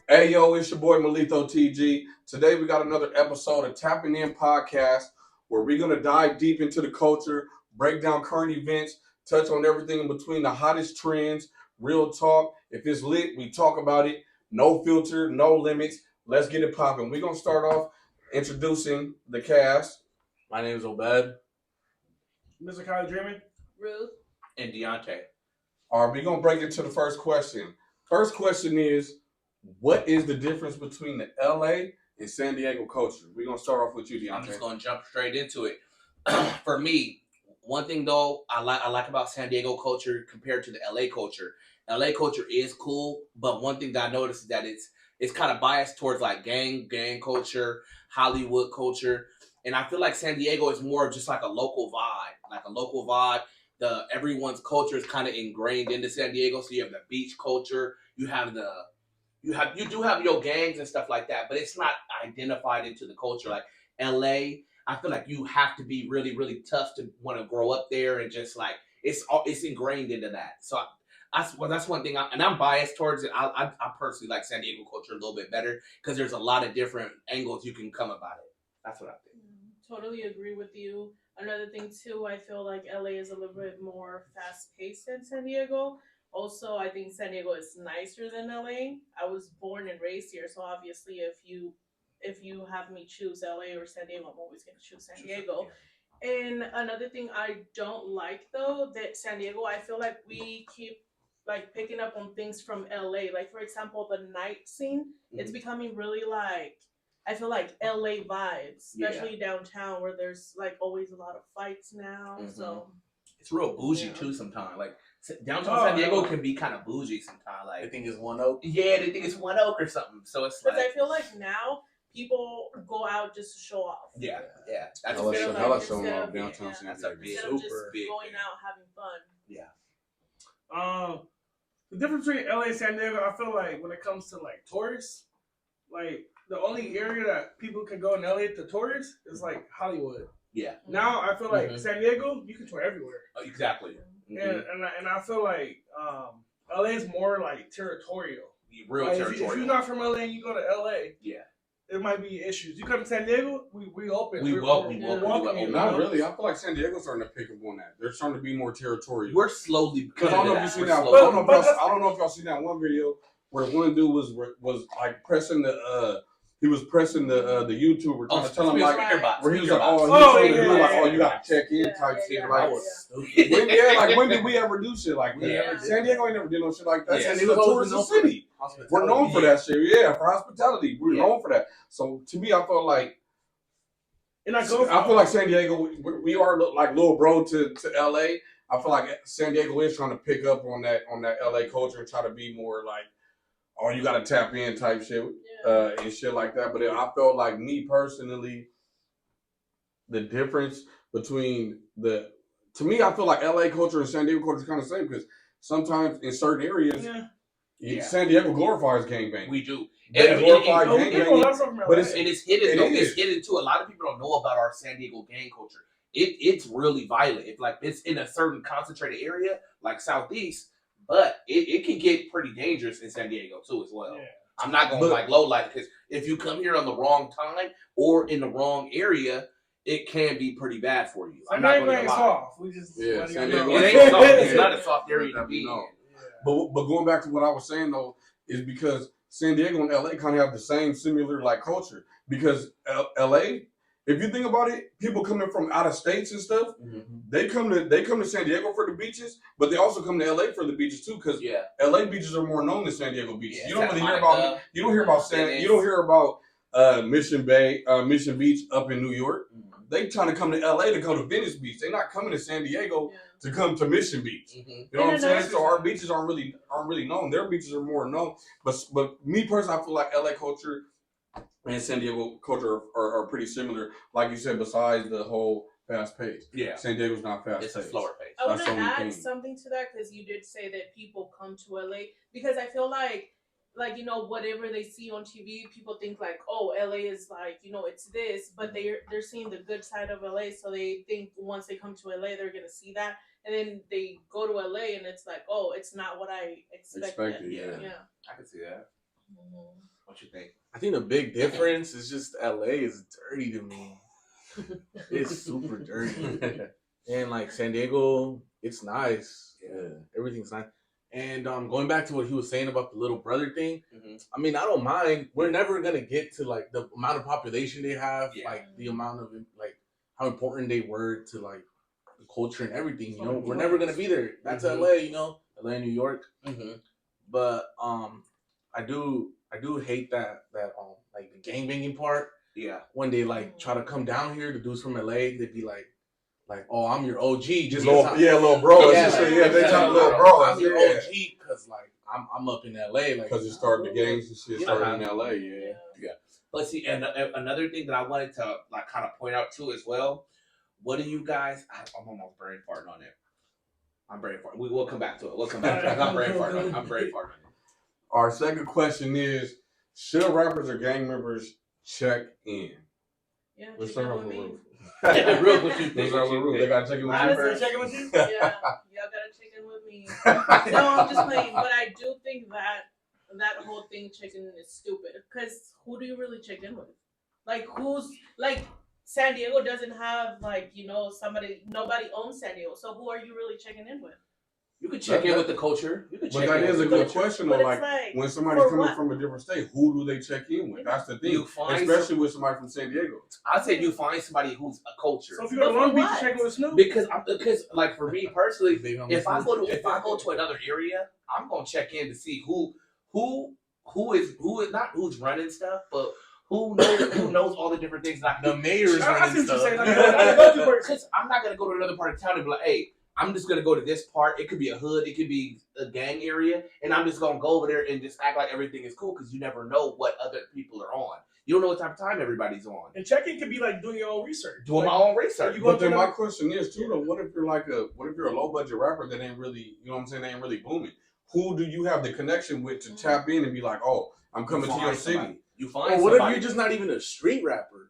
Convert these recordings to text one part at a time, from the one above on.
Hey yo, it's your boy Malito TG. Today we got another episode of Tapp'n In podcast where we're gonna dive deep into the culture, break down current events, touch on everything in between the hottest trends, real talk. If it's lit, we talk about it. No filter, no limits. Let's get it popping. We're gonna start off introducing the cast. My name is Obed. Mr. Kyle Dreaming. Ruth. And Deontay. All right, we're gonna break into the first question. First question is, what is the difference between the LA and San Diego culture? We're gonna start off with you, Deontay. I'm just gonna jump straight into it. For me, one thing though I like about San Diego culture compared to the LA culture. LA culture is cool, but one thing that I noticed is that it's kind of biased towards like gang culture, Hollywood culture, and I feel like San Diego is more of just like a local vibe. Everyone's culture is kind of ingrained into San Diego. So you have the beach culture, you do have your gangs and stuff like that, but it's not identified into the culture. Like LA, I feel like you have to be really, really tough to want to grow up there, and just like it's ingrained into that. So that's one thing, and I'm biased towards it. I personally like San Diego culture a little bit better because there's a lot of different angles you can come about it. That's what I think. Totally agree with you. Another thing too, I feel like LA is a little bit more fast paced than San Diego. Also, I think San Diego is nicer than LA. I was born and raised here, so obviously if you have me choose LA or San Diego, I'm always gonna choose San Diego. And another thing I don't like though, that San Diego, I feel like we keep like picking up on things from LA. Like for example, the night scene, it's becoming really like, I feel like LA vibes, especially downtown where there's like always a lot of fights now. So it's real bougie too sometimes. Like downtown San Diego can be kind of bougie sometimes. Like I think it's One Oak. Yeah, they think it's One Oak or something. So it's like, because I feel like now people go out just to show off. Yeah. I like showing off downtown San Diego. Instead of just going out having fun. Yeah. The difference between LA and San Diego, I feel like when it comes to like tourists, like the only area that people can go in LA to tourists is like Hollywood. Yeah. Now I feel like San Diego, you can tour everywhere. Oh, exactly. And I feel like LA is more like territorial. Real like territorial. If you're not from LA and you go to LA, there might be issues. You come to San Diego, we open. We welcome. Not really. I feel like San Diego's starting to pick up on that. They're starting to be more territorial. We're slowly. Because I don't know if you see that. I don't know if y'all seen that one video where one dude was like pressing the he was pressing the YouTuber trying to tell him like where he was like, you gotta check in type shit. Like when did we ever do shit like that? San Diego ain't never did no shit like that. San Diego's a tourism city. We're known for that shit. Yeah, for hospitality. We're known for that. So to me, I felt like, I feel like San Diego, we are like little bro to LA. I feel like San Diego is trying to pick up on that LA culture and try to be more like, oh, you gotta tap in type shit and shit like that. But I felt like, me personally, the difference between to me, I feel like LA culture and San Diego culture is kind of the same, because sometimes in certain areas, San Diego glorifies gangbang. We do. It glorifies gangbang, but it's hidden. It's hidden too. A lot of people don't know about our San Diego gang culture. It's really violent. It's in a certain concentrated area like Southeast, but it can get pretty dangerous in San Diego too as well. Yeah. I'm not going like low light, because if you come here on the wrong time or in the wrong area, it can be pretty bad for you. I'm not going to lie. Soft. We just San Diego ain't soft. It's not a soft area to be in. But going back to what I was saying though, is because San Diego and LA kind of have the same similar like culture. Because LA, if you think about it, people coming from out of states and stuff, they come to San Diego for the beaches, but they also come to LA for the beaches too. Because LA beaches are more known than San Diego beaches. You don't really hear about you don't hear about Mission Beach up in New York. They trying to come to LA to go to Venice Beach. They're not coming to San Diego to come to Mission Beach. You know what I'm saying? So our beaches aren't really known. Their beaches are more known. But me personally, I feel like LA culture and San Diego culture are pretty similar. Like you said, besides the whole fast pace. Yeah. San Diego's not fast paced. It's a slower pace. I want to add something to that, because you did say that people come to LA, because I feel like whatever they see on TV, people think like, oh, LA is like, it's this, but they're seeing the good side of LA, so they think once they come to LA, they're gonna see that, and then they go to LA and it's like, oh, it's not what I expected. Yeah. I can see that. What you think? I think the big difference is just LA is dirty to me. It's super dirty. And like San Diego, it's nice. Yeah, everything's nice. And going back to what he was saying about the little brother thing, I mean, I don't mind. We're never gonna get to like the amount of population they have, like the amount of like how important they were to like the culture and everything. You know, we're never gonna be there. That's LA, you know, LA, New York. But I do hate that like the gangbanging part. Yeah. When they like try to come down here, the dudes from LA, they'd be like, oh, I'm your OG. Just little bro. They tell little bro. I'm your OG because like I'm up in LA. Like because you started the gangs and shit started in LA. Yeah. But see, and another thing that I wanted to like kind of point out too as well. What do you guys? I'm almost brain farting on it. I'm brain farting. We will come back to it. We'll come back to it. I'm brain farting. I'm brain farting. Our second question is: should rappers or gang members check in? Yeah, let's start off with Ruth. Ruth, what you think? They gotta check in with you. Check in with you? Yeah, y'all gotta check in with me. No, I'm just playing, but I do think that whole thing checking in is stupid. Because who do you really check in with? Like who's like San Diego doesn't have like nobody owns San Diego, so who are you really checking in with? You could check in with the culture. But that is a good question, though. Like when somebody's coming from a different state, who do they check in with? That's the thing. Especially with somebody from San Diego. I'd say you find somebody who's a culture. So if you go to Long Beach, you check in with Snoop. Because like for me personally, if I go to another area, I'm gonna check in to see who is not who's running stuff, but who knows all the different things. Like the mayor's running stuff. Because I'm not gonna go to another part of town and be like, hey, I'm just gonna go to this part. It could be a hood, it could be a gang area, and I'm just gonna go over there and just act like everything is cool because you never know what other people are on. You don't know what type of time everybody's on. And checking could be like doing your own research. Doing my own research. But then my question is too though, what if you're a low budget rapper that ain't really, you know what I'm saying, they ain't really booming? Who do you have the connection with to tap in and be like, oh, I'm coming to your city? You find what if you're just not even a street rapper?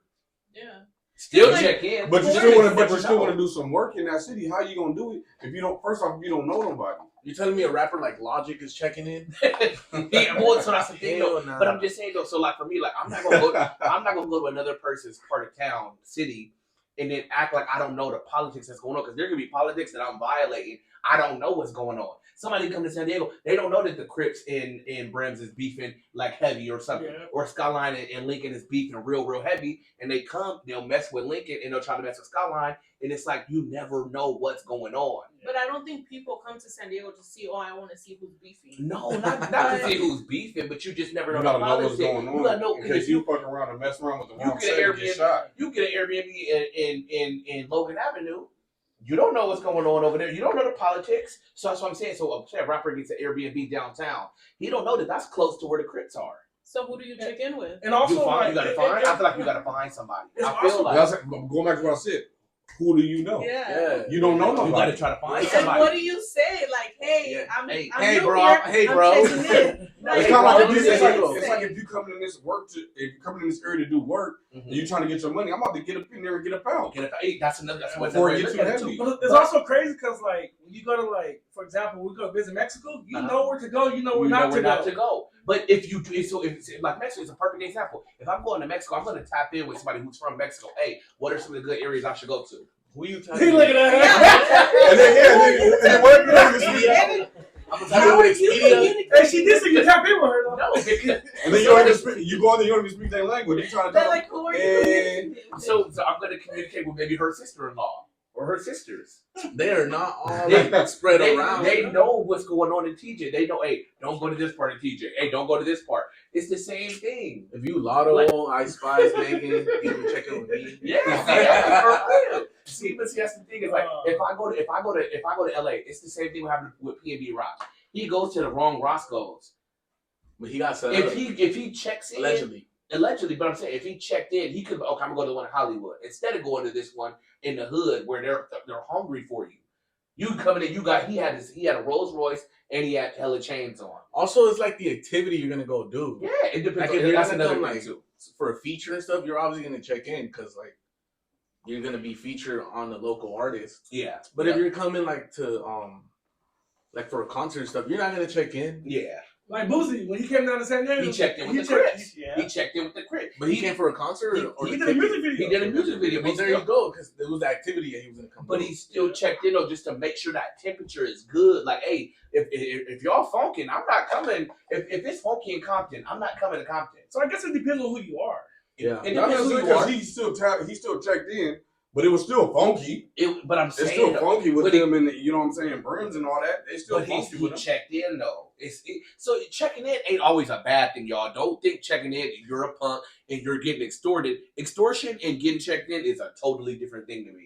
Yeah. Still check in. But you still want to do some work in that city. How you gonna do it if you don't? First off, if you don't know nobody. You telling me a rapper like Logic is checking in? Yeah, well, so that's the thing though. Nah. But I'm just saying though. So like for me, like I'm not gonna go to another person's part of town, city, and then act like I don't know the politics that's going on because there could be politics that I'm violating. I don't know what's going on. Somebody come to San Diego, they don't know that the Crips in Brems is beefing like heavy or something, or Skyline and Lincoln is beefing real heavy, and they come, they'll mess with Lincoln and they'll try to mess with Skyline, and it's like you never know what's going on. But I don't think people come to San Diego to see, I want to see who's beefing. No, not to see who's beefing, but you just never know. You gotta know what's going on. You gotta know because you fuck around and mess around with the wrong side and get shot. You get an Airbnb in Logan Avenue. You don't know what's going on over there. You don't know the politics. So that's what I'm saying. So a rapper gets an Airbnb downtown. He don't know that that's close to where the Crips are. So who do you check in with? And also, you gotta find. I feel like you gotta find somebody. I feel like going back to what I said. Who do you know? Yeah. You don't know nobody. You gotta try to find somebody. And what do you say? Like, hey, I'm hey, bro. Here, hey, bro. I'm checking in. It's kind of like it's like if you coming in this area to do work and you trying to get your money, I'm about to get up in there and get a pound. That's another. That's what before it gets too heavy. But it's also crazy because like when you go to like, for example, we go visit Mexico, you know where to go, you know where not to go. But if like Mexico is a perfect example. If I'm going to Mexico, I'm going to tap in with somebody who's from Mexico. Hey, what are some of the good areas I should go to? Who you tapping? Look at that. And then what? I'm gonna tell you what Expedia. Hey, she did say you tap in with her though. No, because and then you go in there, you don't even speak their language. You trying to tell like, who are you? So I'm gonna communicate with maybe her sister-in-law or her sisters. They are not all spread around. They know what's going on in TJ. They know, hey, don't go to this part of TJ. Hey, don't go to this part. It's the same thing. If you Lotto, I Spice, Megan, you can check in with me. Yeah, for real. See, but see, that's the thing. Is like if I go to LA, it's the same thing what happened with P&B Rock. He goes to the wrong Roscoe's, but he got set up. If he checks in allegedly, but I'm saying if he checked in, he could. Okay, I'm gonna go to the one in Hollywood instead of going to this one in the hood where they're hungry for you. You coming in, he had a Rolls Royce and he had hella chains on. Also, it's like the activity you're gonna go do. Yeah, it depends. Like if you're gonna come like for a feature and stuff, you're obviously gonna check in because like you're gonna be featured on the local artist. Yeah, but if you're coming like to like for a concert and stuff, you're not gonna check in. Yeah. Like Boosie, when he came down to San Diego, he checked in with the Crips. Yeah. He checked in with the Crips. But he came for a concert? He did a music video. He did a music video. Well, there you go, because there was the activity and he was going to come. But he still checked in though, just to make sure that temperature is good. Like, hey, if y'all funkin', I'm not coming. If it's funky in Compton, I'm not coming to Compton. So I guess it depends on who you are. Yeah. It depends who you are. He still checked in, but it was still funky. But I'm It's saying still funky with but him and you know what I'm saying, Burns and all that. They still But funky he with him. checked in though. So checking in ain't always a bad thing, y'all. Don't think checking in you're a punk and you're getting extorted. Extortion and getting checked in is a totally different thing to me.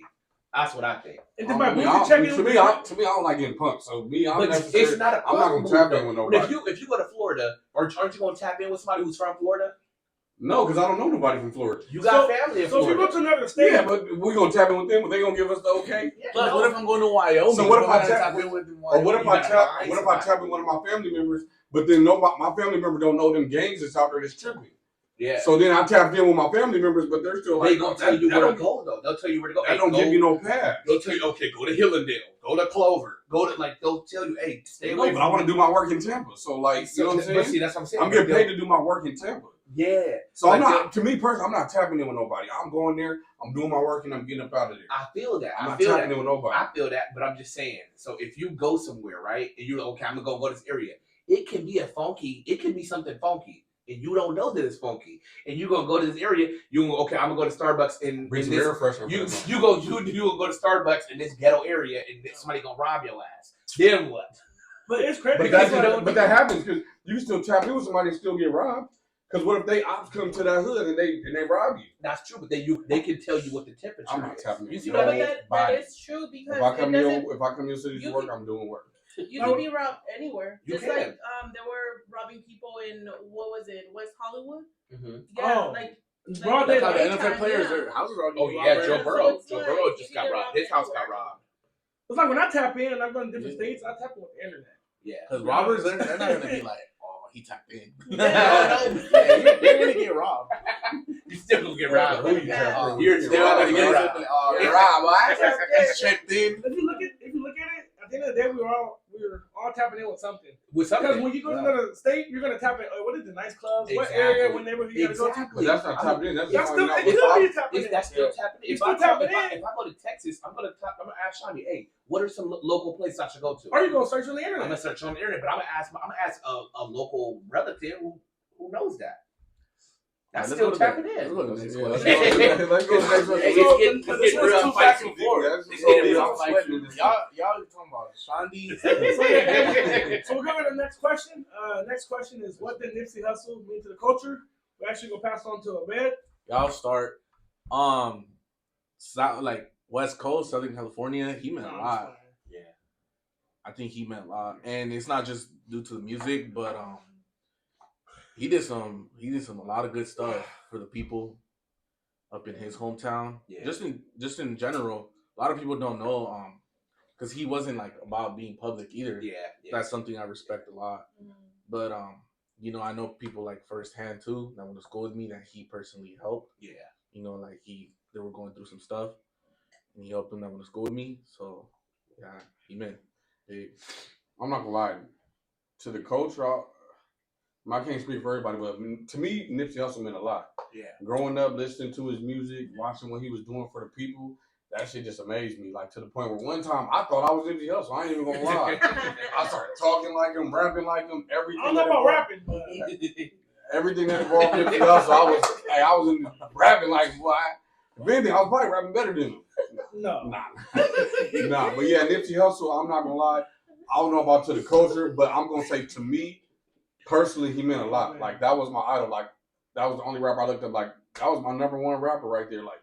That's what I think. And then by to me, I don't like getting punked. So me, I'm it's not a I'm not gonna tap in with nobody. But if you go to Florida, aren't you gonna tap in with somebody who's from Florida? No, because I don't know nobody from Florida. You got family in Florida. So if you go to another state, yeah, but we're gonna tap in with them, but they gonna give us the okay. Yeah, Plus, what if I'm going to Wyoming? So what if I tap in with them? Or what if I tap in one of my family members, but then my family member don't know them gangs that's out there that's tripping. Yeah. So then I tapped in with my family members, but they're still like, they gonna tell you where to go though. They'll tell you where to go. That don't give you no pass. They'll tell you, okay, go to Hillendale, go to Clover, they'll tell you, hey, stay away. But I want to do my work in Tampa, so like, you know what I'm saying? But see, that's what I'm saying. I'm getting paid to do my work in Tampa. Yeah. So I'm not. To me personally, I'm not tapping in with nobody. I'm going there. I'm doing my work, and I'm getting up out of there. I feel that. I'm not tapping in with nobody. I feel that, but I'm just saying. So if you go somewhere, right, and you're like, okay, I'm gonna go to this area, it can be something funky, and you don't know that it's funky, and you're gonna go to this area. I'm gonna go to Starbucks and Bring some air freshener. You go to Starbucks in this ghetto area, and somebody gonna rob your ass. Then what? But it's crazy. But that happens because you can still tap in with somebody and still get robbed. Because what if they ops come to that hood and they rob you? That's true, but they can tell you what the temperature I'm not is. tapping in. You see, but that is true because if I come to your city to work, I'm doing work. You can be robbed anywhere. Just can. like they were robbing people in what was it, West Hollywood? Mm-hmm. Yeah, broad day. The NFL players, their houses are. Oh yeah, Joe Burrow. So Joe Burrow just got robbed. His house got robbed. It's like when I tap in, and I go to different states. I tap in with the internet. Yeah, because robbers, they're not gonna be like, oh, he tapped in. No. You're gonna get robbed. You still gonna get robbed. Who you tapping in? You're still gonna get robbed. Get robbed. It's checked in. If you look at it, at the end of the day, we were all tapping in with something. With something. Because when you go to another state, you're gonna tap in. What is the nice clubs? Exactly. What area? What neighborhood you gotta go to? But that's not tapping in. That's still not tapping in. That's still tapping in. If I go to Texas, I'm gonna ask Shawnee, hey, what are some local places I should go to? Or you gonna search on the internet? I'm gonna search on the internet, but I'm gonna ask a local relative who knows that. That's still tapping in. Let's go to the next question. It's getting real back and spicy. forth. It's getting real spicy. Y'all talking about Shandy. So we're going to the next question. Next question is, what did Nipsey Hussle mean to the culture? We're actually gonna pass on to Abed. Y'all start. Like West Coast, Southern California, he meant a lot. Yeah, I think he meant a lot, and it's not just due to the music, but he did a lot of good stuff for the people up in his hometown. Yeah. Just in general, a lot of people don't know because he wasn't like about being public either. Yeah. That's something I respect a lot. But I know people like firsthand too that went to school with me that he personally helped. Yeah. Like they were going through some stuff, and he helped them that went to school with me. So yeah, he meant big. I'm not gonna lie. To the culture, I can't speak for everybody, but to me, Nipsey Hussle meant a lot. Yeah. Growing up, listening to his music, watching what he was doing for the people, that shit just amazed me. Like to the point where one time I thought I was Nipsey Hussle. I ain't even gonna lie. I started talking like him, rapping like him, everything. I don't know about rapping, but everything that involved Nipsey Hussle, I was in rapping like boy. If anything, I was probably rapping better than him. No. Nah. But yeah, Nipsey Hussle, I'm not gonna lie. I don't know about to the culture, but I'm gonna say to me, personally, he meant a lot. Like that was my idol. Like that was the only rapper I looked up. Like that was my number one rapper right there. Like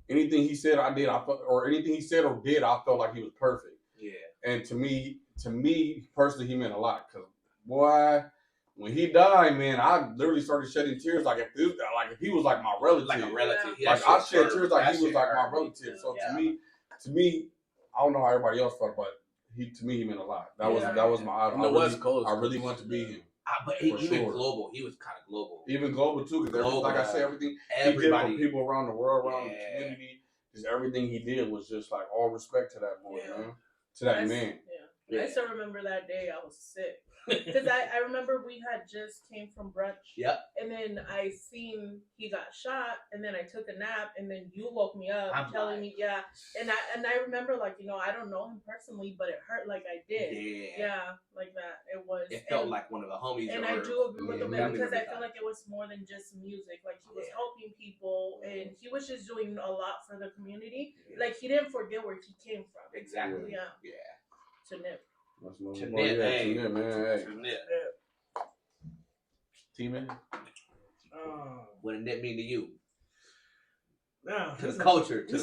anything he said, I did. I felt, or anything he said or did, I felt like he was perfect. Yeah. And to me personally, he meant a lot. Cause boy, when he died, man, I literally started shedding tears. Like if he was like my relative, like a relative. Yeah. Like I shed tears like he was like my relative. So to me, I don't know how everybody else felt, but to me he meant a lot. That was my idol. In the West Coast, I really want to be him. But even global, he was kind of global. Even global too, because like I said, everything everybody, he did for people around the world, around the community, just everything he did was just like all respect to that boy, man, to that man. Yeah. I still remember that day. I was sick. Because I remember we had just came from brunch. Yep. And then I seen he got shot, and then I took a nap, and then you woke me up telling me, yeah. And I remember, like, you know, I don't know him personally, but it hurt like I did. Yeah, like that. It felt like one of the homies. And I do agree with him because I feel like it was more than just music. Like, he was helping people, and he was just doing a lot for the community. Like, he didn't forget where he came from. Exactly. Yeah. To Nip. To Nip, man. T-Man. What did Nip mean to you? Nah, to the culture. He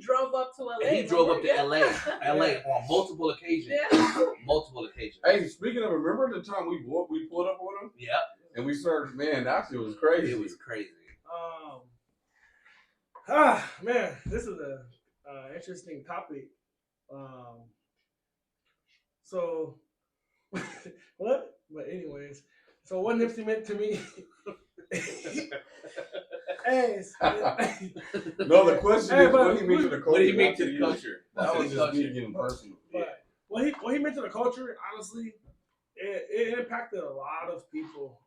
drove up to LA. He drove up to LA on multiple occasions. Yeah. Multiple occasions. Hey, speaking of, remember the time we pulled up on him? Yep. And we started, man, that shit was crazy. It was crazy. Man, this is a interesting topic. So, what? But anyways, so what Nipsey meant to me. No, the question is, what did he mean to the culture? What did he mean to the culture? That was just me getting personal. But what he meant to the culture, honestly, it impacted a lot of people.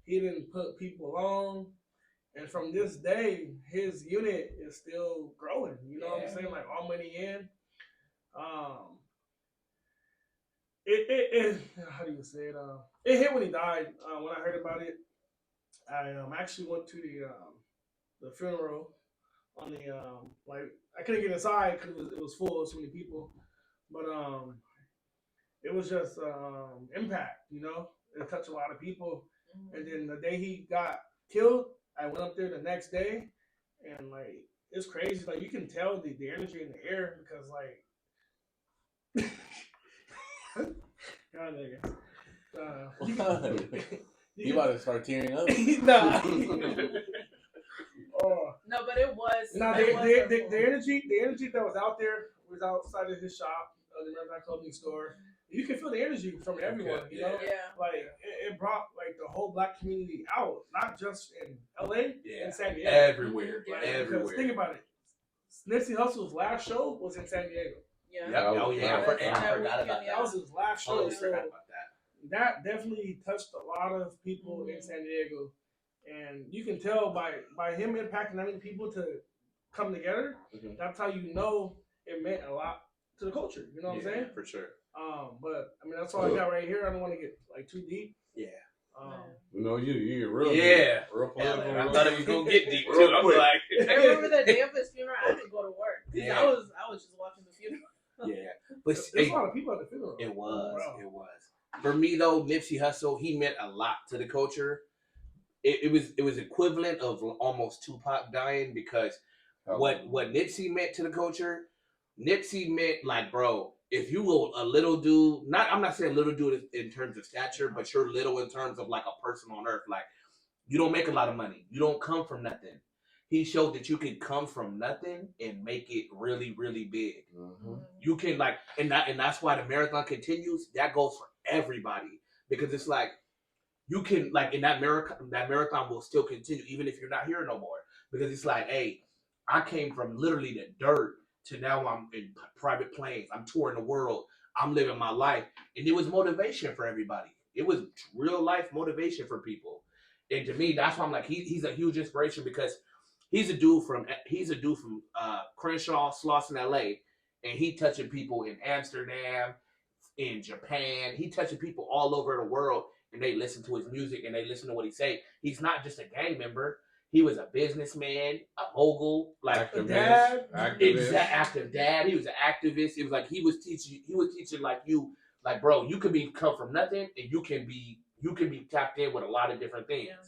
He didn't put people on. And from this day, his unit is still growing. You know what I'm saying? Like, all money in. How do you say it? It hit when he died. When I heard about it, I actually went to the funeral. On the I couldn't get inside because it was full of so many people. But it was just impact. You know, it touched a lot of people. And then the day he got killed, I went up there the next day, and like, it's crazy. Like, you can tell the energy in the air because, like, God, you about to start tearing up? Nah. No, but it was. No, the energy that was out there was outside of his shop, the Marathon Clothing Store. You can feel the energy from everyone, you know? Yeah. Like, it brought, like, the whole black community out, not just in LA and San Diego. Everywhere. Right? Everywhere. Because think about it. Nipsey Hussle's last show was in San Diego. Yeah. Yep. Oh, yeah. I forgot about that. That was his last show. I forgot about that. That definitely touched a lot of people in San Diego. And you can tell by him impacting that many people to come together, that's how you know it meant a lot to the culture. You know what I'm saying? For sure. But I mean, that's all I got right here. I don't want to get like too deep. Yeah. You know, you get real deep. Real political. I thought it was gonna get deep too. I'm like, I remember the day of his funeral. I didn't go to work. Yeah. I was just watching the funeral. Yeah, but there's a lot of people at the funeral. It was. For me though, Nipsey Hussle, he meant a lot to the culture. It was equivalent of almost Tupac dying, because what Nipsey meant to the culture, Nipsey meant, like, bro, if you go a little dude, I'm not saying little dude in terms of stature, but you're little in terms of like a person on earth. Like, you don't make a lot of money. You don't come from nothing. He showed that you can come from nothing and make it really, really big. Mm-hmm. You can, like, and that's why the marathon continues. That goes for everybody, because it's like, you can, like, in that marathon will still continue even if you're not here no more, because it's like, hey, I came from literally the dirt to now I'm in private planes. I'm touring the world. I'm living my life. And it was motivation for everybody. It was real life motivation for people. And to me, that's why I'm like, he's a huge inspiration, because he's a dude from Crenshaw, Slauson, LA, and he touching people in Amsterdam, in Japan. He touching people all over the world, and they listen to his music and they listen to what he say. He's not just a gang member. He was a businessman, a mogul, like active dad, active dad. He was an activist. It was like he was teaching like you, like, bro, you could come from nothing, and you can be tapped in with a lot of different things. Yeah.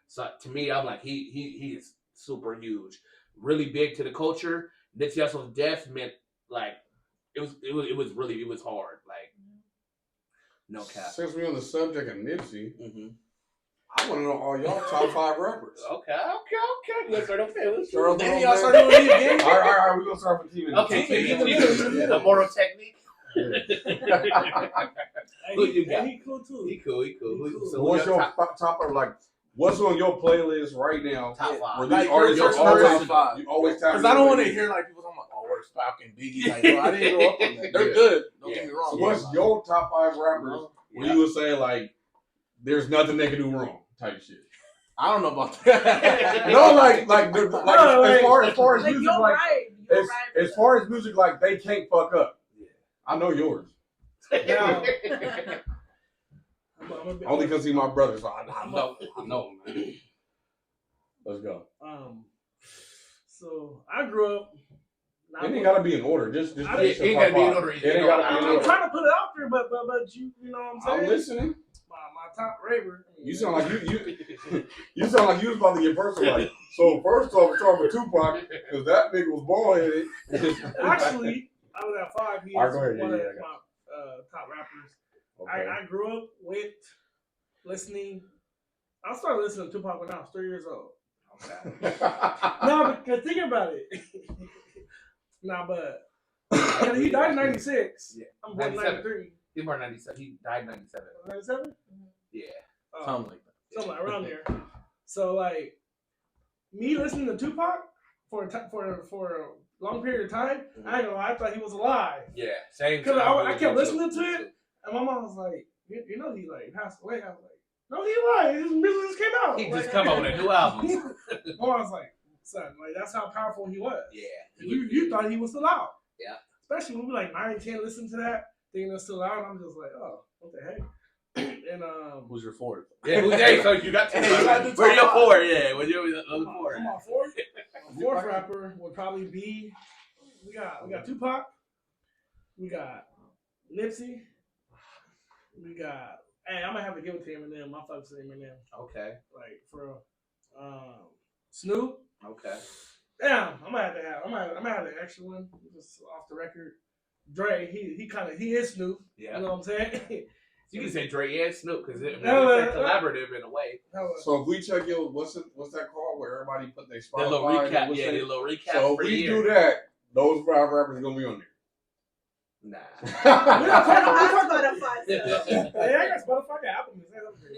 So to me, I'm like, he is super huge, really big to the culture. Nipsey Hussle's death meant, like, it was hard, like, no cap. Since we're on the subject of Nipsey, I want to know all y'all top 5 rappers. Okay. Let's start off there. Maybe y'all start doing it again. All right. We're gonna start with TV. Okay, TV. The moral technique. Who you got? He cool too. He cool. So what's your top, or like, What's on your playlist right now? Top five. Where Like, these artists your are always top five. You always tap Because I don't want to hear like people talking about where's Falcon, Biggie. Like, bro, I didn't grow up on that. They're good. Don't get me wrong. So what's your top 5 rappers where you would say like there's nothing they can do wrong type shit? I don't know about that. No, like as far as Like, music, you're like right. as far as music, like they can't fuck up. I know yours. Now, Only because he's my brother, so I know, man. Let's go. So I grew up. It ain't gotta be in order. Just it ain't gotta be in order. It ain't gotta be in I'm order. trying to put it out there, but you know what I'm saying? I'm listening. My top raver. You sound like you sound like you was about to get personal. Like, so first off, it's off with Tupac because that nigga was bald headed. Actually, out of that 5, he is Alright, go ahead, one of yeah, my top rappers. Okay. I grew up with listening. I started listening to Tupac when I was 3 years old. No, because think about it. But he died in 96. Yeah. I'm born in 93. He born 97. He died 97. 97? Yeah. Something like that. Something like around there. So like me listening to Tupac for a long period of time, I ain't gonna lie, I thought he was alive. Yeah. Same. Because I kept listening to it, and my mom was like, "You know he like passed away." I was like, "No, he alive. His music just came out. He like, just come out with a new album. My mom was like, "Son, like that's how powerful he was." Yeah. You thought he was still out. Yeah. Especially when we were like 9, 10, listening to that, thinking it's still out, and I'm just like, "Oh, what the heck?" And Who's your fourth? Yeah. Hey, so you got two. Where your 4? Yeah. Where your other 4? My fourth rapper would probably be we got Tupac, we got Nipsey, we got I'm gonna have to give it to Eminem. My fucks with Eminem. Okay. Like for Snoop. Okay. Damn, I'm gonna have the extra one just off the record. Dre, he is Snoop. Yeah. You know what I'm saying? You can say Dre and Snoop because it's collaborative in a way. So if we check your what's that called where everybody put their Spotify? The little recap. Yeah, the little recap. So if we do that, those 5 rappers are gonna be on there. Nah. Spotify. I got Spotify, I got Apple Music.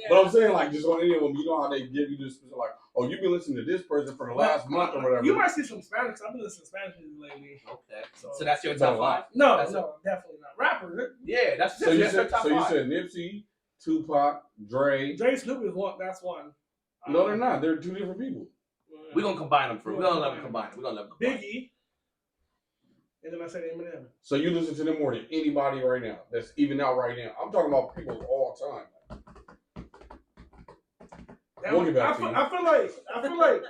But I'm saying like just on any of them, you know how they give you this like, oh, you've been listening to this person for the last month or whatever. You might see some Spanish. I've been listening to Spanish music lately. Okay. So that's your top 5? No, definitely not. Rappers. Yeah, that's so your top 5. You said Nipsey, Tupac, Dre. Snoop is one. That's one. No, they're not. They're 2 different people. We're gonna combine them. We're gonna let them combine. Biggie. And then I said Eminem. So you listen to them more than anybody right now that's even out right now. I'm talking about people of all time. We'll get back to you. I feel like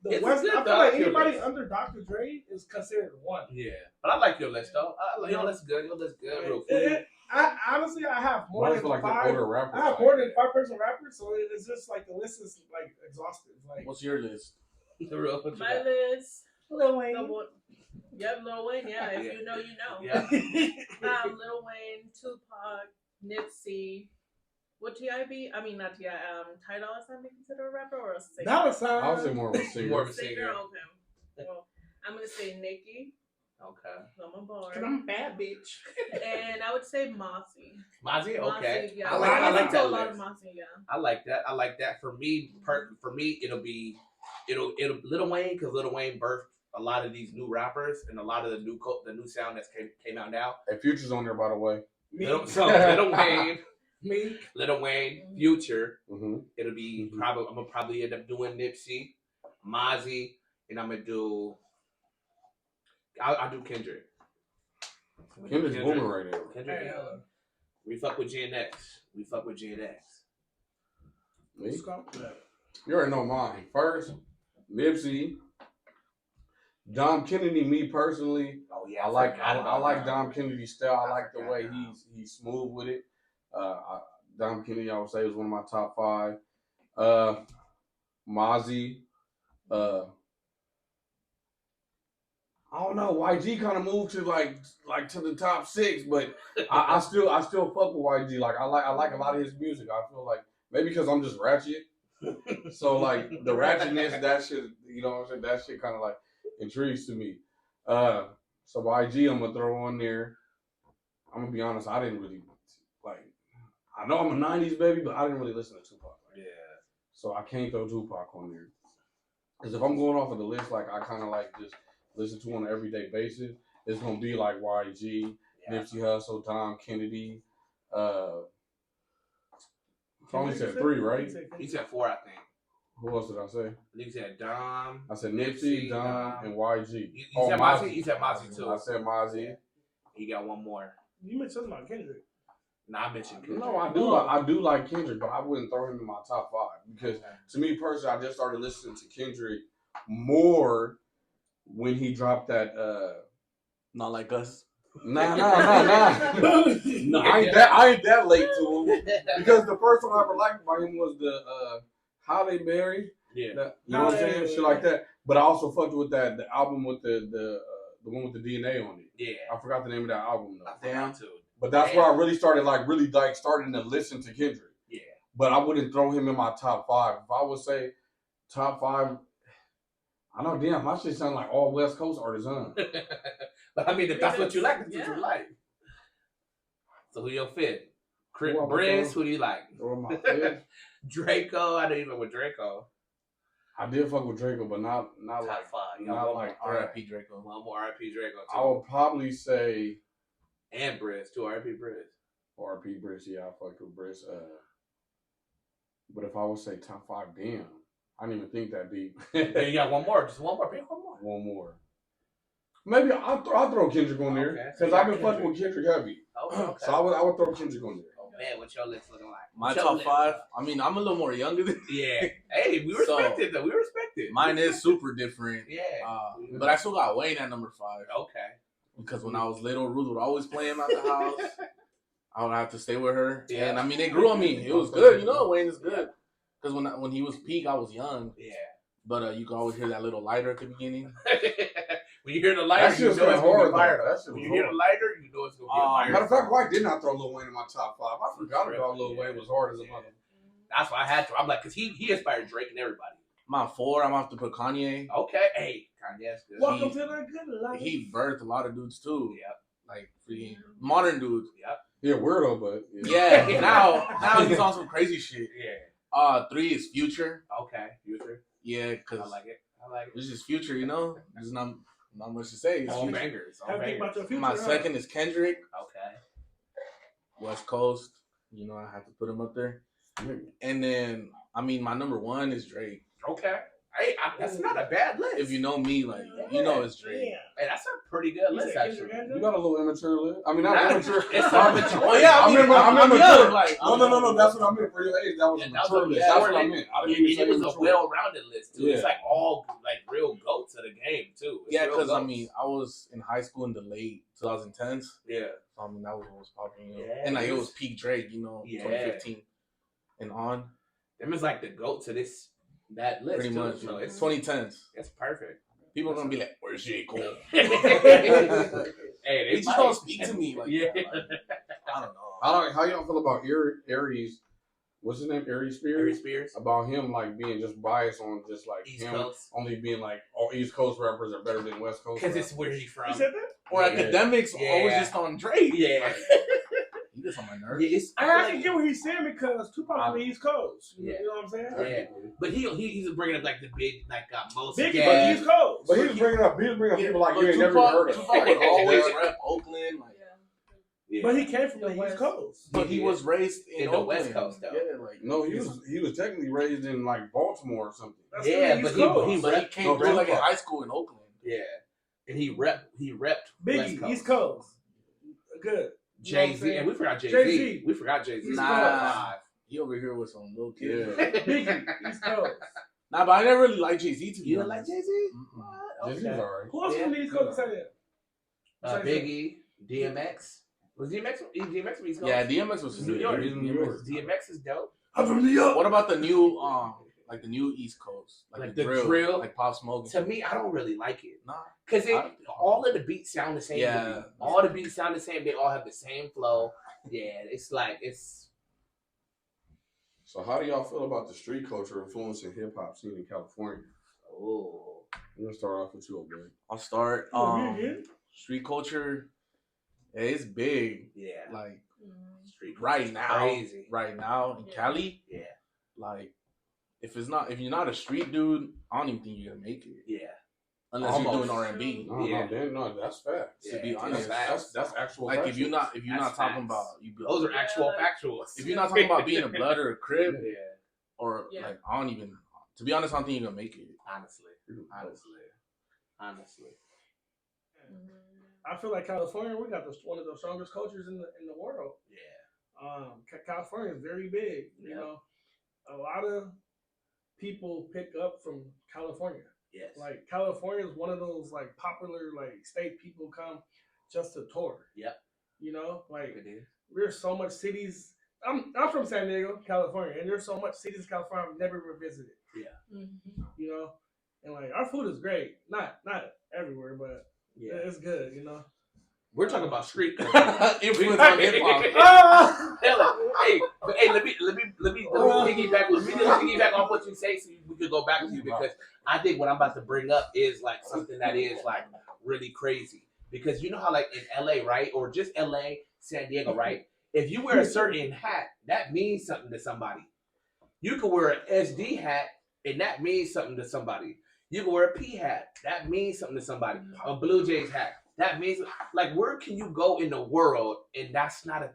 the West. I feel like anybody under Dr. Dre is considered one. Yeah, but I like your list though. Your list good. Real cool. I honestly have more than like 5. I have more than 5 person rappers, so it's just like the list is like exhaustive. Like, what's your list? My list. Lil Wayne. Yep, Lil Wayne. Yeah, if you know, you know. Yeah. Lil Wayne, Tupac, Nipsey. Would T.I. be? I mean, not T.I. Ty Dolla $ign be considered a rapper or a singer? I would say more of a singer. More of a singer. Okay. Well, I'm gonna say Nicki. Okay. I'm a bar. Cause I'm a bad bitch. And I would say Mozzie. Mozzie, okay. Yeah. I like that. A lot of Mozzie, yeah. I like that. For me, it'll be Lil Wayne because Lil Wayne birthed a lot of these new rappers and a lot of the new sound that came out now. And Future's on there, by the way. Lil Wayne, Future. Mm-hmm. It'll be I'm gonna probably end up doing Nipsey, Mozzie, and I'm gonna do. I'll do Kendrick. Kendrick's booming right now. Kendrick, we fuck with Gen X. Me? You already know mine. First, Nipsey. Dom Kennedy, me personally. Oh yeah, I like Dom Kennedy's style. I like the way he's smooth with it. Dom Kennedy, I would say, is one of my top 5. Mozzie. I don't know. YG kind of moved to like to the top 6, but I still fuck with YG. Like I like a lot of his music. I feel like maybe because I'm just ratchet. So like the ratchetness, that shit, you know what I'm saying? That shit kind of like intrigues to me. So YG I'm gonna throw on there. I'm gonna be honest, I didn't really like. I know I'm a '90s baby, but I didn't really listen to Tupac. Yeah. So I can't throw Tupac on there. Because if I'm going off of the list, like I kind of like just listen to on an everyday basis, it's gonna be like YG, Nipsey Hussle, Tom Kennedy. I only said 3, right? He said 4, I think. Who else did I say? I think he said Dom. I said Nipsey, Dom, and YG. You said Mozzie? He said Mozzie too. I said Mozzie. Yeah. He got one more. You mentioned something about Kendrick. Nah, I mentioned Kendrick. No, I do like Kendrick, but I wouldn't throw him in my top 5 because to me personally, I just started listening to Kendrick more when he dropped that. Not Like Us. Nah. No, I ain't that late to him because the first one I ever liked by him was the How They Married. Yeah, you know what I'm saying, shit like that. But I also fucked with the album with the one with the DNA on it. Yeah, I forgot the name of that album though. Damn too. But that's where I really started starting to listen to Kendrick. Yeah. But I wouldn't throw him in my top 5. If I would say top 5, I know, damn, my shit sound like all West Coast artists, huh? But I mean, if that's what you like, that's what you like. So who your fifth? Briz, who do you like? Or my fifth? Draco, I didn't even with Draco. I did fuck with Draco, but not top like 5. Not like R.I.P. Draco. One more R.I.P. Draco too. I would probably say and Briz too. R.I.P. Briz. R.I.P. Briz, yeah, I fucked with Briz. But if I would say top 5, damn, I didn't even think that deep. Then you got one more. Just one more. Pick one more. One more. Maybe I'll throw Kendrick on there because I've been fucking with Kendrick heavy. Okay. So I would throw Kendrick on there. Oh man, what's your list looking like? My top 5. I mean, I'm a little more younger than. Yeah. Hey, we respect it though. We respect it. Mine is super different. Yeah. But I still got Wayne at number 5. Okay. Because when I was little, Ruth would always play him at the house. I would have to stay with her. Yeah. And I mean, they grew on me. It was good. You know, Wayne is good. Because when he was peak, I was young. Yeah. But you could always hear that little lighter at the beginning. When you hear the lighter, you know it's going to be fired up. When you hear the lighter, you know it's going to be a fire. Matter of fact, why didn't I throw Lil Wayne in my top 5? I forgot about Lil Wayne was hard as a mother. That's why I had to. I'm like, because he inspired Drake and everybody. My 4, I'm going to have to put Kanye. Okay. Hey, Kanye's good. Welcome to the good life. He birthed a lot of dudes too. Yep. Like freaking modern dudes. Yep. Yeah, weirdo, but Yeah. now he's on some crazy shit. Yeah. 3 is Future. Okay. Future. Yeah, because I like it. It's just Future, you know. There's not much to say. It's All Future. bangers. All Have to think bangers. about your future. My second is Kendrick. Okay. West Coast. You know, I have to put him up there. And then, I mean, my number 1 is Drake. Okay. Hey, that's not a bad list. If you know me, like, you know it's Drake. Yeah. Hey, that's a pretty good list, actually. You got a little immature list. I mean, not immature. It's not immature. Oh, yeah, I'm immature. young. Like, No. That's what I meant for your age. That was a mature list. That's what I meant. I didn't even say it was a immature. well-rounded list, too. Yeah. It's like all like real goats of the game, too. It's yeah, real because, I goats. mean, I was in high school in the late 2010s. Yeah. So, I mean, that was what was popping. You know? Yeah, and, like, it it was- was peak Drake, you know, Yeah. 2015 and on. Them is like the goats of that list, Pretty too. much. So it's 2010s. It's perfect. People are going to be like, where's J. Cole? Hey, They just don't speak to me like Yeah. that. Like, I don't know. How y'all feel about Aries? What's his name? Aries Spears? Harry Spears. About him like being just biased on just like East him Coast. only being like all East Coast rappers are better than West Coast. Because rappers. it's where he's from. You said that? Or Yeah. academics Yeah. always just on Drake. Yeah. Like, he gets on my nerves. Yeah, it's, I can get what he's saying because Tupac on the East Coast. Yeah. You know what I'm saying? Yeah. But he's bringing up like the big, like most Biggie, gas. but East Coast. But he was bringing up people like But you ain't never even heard of. Tupac would always rep Oakland. Like, Yeah. But he came from The the East West. Coast. but he was raised in In the Oakland. West Coast, though. Yeah, like No, he was technically raised in like Baltimore or something. That's Yeah, the but East he Coast. came No, through like in Tupac. high school in Oakland. Yeah. And he repped West Biggie, Coast. East Coast. Good. You know what I'm Jay-Z. saying? And we forgot Jay-Z. Jay-Z. We forgot Jay-Z. East Nah. He over here with some little kid. Yeah. Biggie, East Coast. Nah, but I never really liked Jay-Z to be You don't honest. like Jay-Z? Mm-mm. Jay-Z's alright. Who else from the East Coast besides that? Biggie, DMX. Was DMX from East Coast? Yeah, DMX was New York. He's in New York. DMX is dope. I'm from New York. What about the new like the new East Coast? Like the drill? Like Pop Smoke? To me, I don't really like it. Nah. Because all of the beats sound the same. Yeah. To me. All the beats sound the same. They all have the same flow. Yeah, it's. So how do y'all feel about the street culture influencing hip hop scene in California? Oh. I'm gonna start off with you, man. I'll start. Street culture, it's big. Yeah. Like Street right now, crazy. right now in Cali, Yeah. like if you're not a street dude, I don't even think you're gonna make it. Yeah. Unless you're doing R&B. No, that's facts. To be honest, that's actual. Like factual. if you're not talking about those are actual factuals. If you're not talking about being a blood or a crib, or Yeah. like I don't even. To be honest, I don't think you're gonna make it. Honestly. I feel like California, we got one of the strongest cultures in the world. Yeah. California is very big. You know, a lot of people pick up from California. Yes. Like California is one of those like popular like state people come just to tour. Yep. You know, like It is. there's so much cities. I'm from San Diego, California, and there's so much cities in California I've never revisited. Yeah. You know, and like our food is great. Not everywhere, but it's good. You know. We're talking about street influence on hip hop. Hey, let me piggyback. Let me piggyback off what you say, so we could go back to you, because I think what I'm about to bring up is like something that is like really crazy. Because you know how like in LA, right, or just LA, San Diego, right? If you wear a certain hat, that means something to somebody. You can wear an SD hat, and that means something to somebody. You can wear a P hat, that means something to somebody. A Blue Jays hat. That means, like, where can you go in the world and that's not a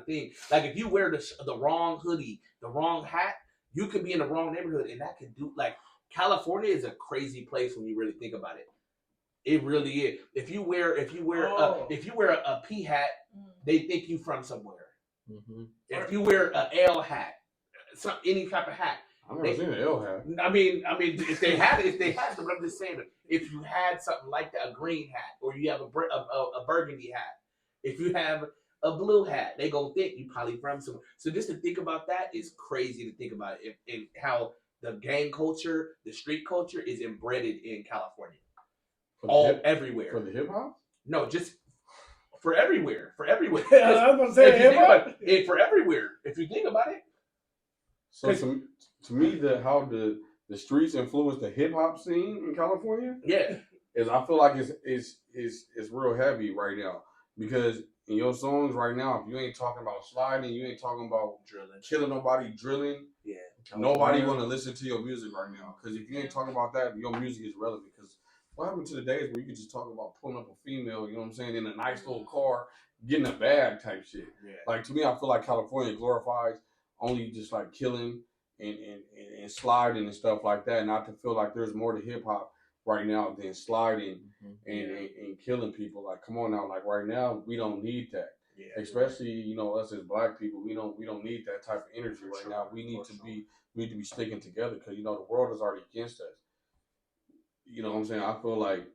thing. Like, if you wear the wrong hoodie, the wrong hat, you could be in the wrong neighborhood, and that could do, like, California is a crazy place when you really think about it. It really is. If you wear a P hat, they think you from somewhere. Mm-hmm. If you wear an L hat, any type of hat. I've never seen an L hat. I mean, if they had it, but I'm just saying, if you had something like that, a green hat, or you have a burgundy hat, if you have a blue hat, they gonna think you probably from somewhere. So just to think about that is crazy to think about it, and how the gang culture, the street culture is embedded in California, everywhere. For the hip hop? No, just for everywhere. Yeah, I was gonna say hip hop. For everywhere. If you think about it. So to me, how the streets influence the hip hop scene in California, is I feel like it's real heavy right now, because in your songs right now, if you ain't talking about sliding, you ain't talking about drilling, killing nobody, drilling, nobody gonna listen to your music right now. Because if you ain't talking about that, your music is relevant. Because what happened to the days where you could just talk about pulling up a female, you know what I'm saying, in a nice little car, getting a bag type shit. Yeah. Like, to me, I feel like California glorifies only just like killing and sliding and stuff like that. Not to feel like there's more to hip hop right now than sliding and killing people. Like, come on now, like right now we don't need that. Yeah. Especially, you know, us as black people, we don't need that type of energy right now. We need to be sticking together, because you know the world is already against us. You know what I'm saying? I feel like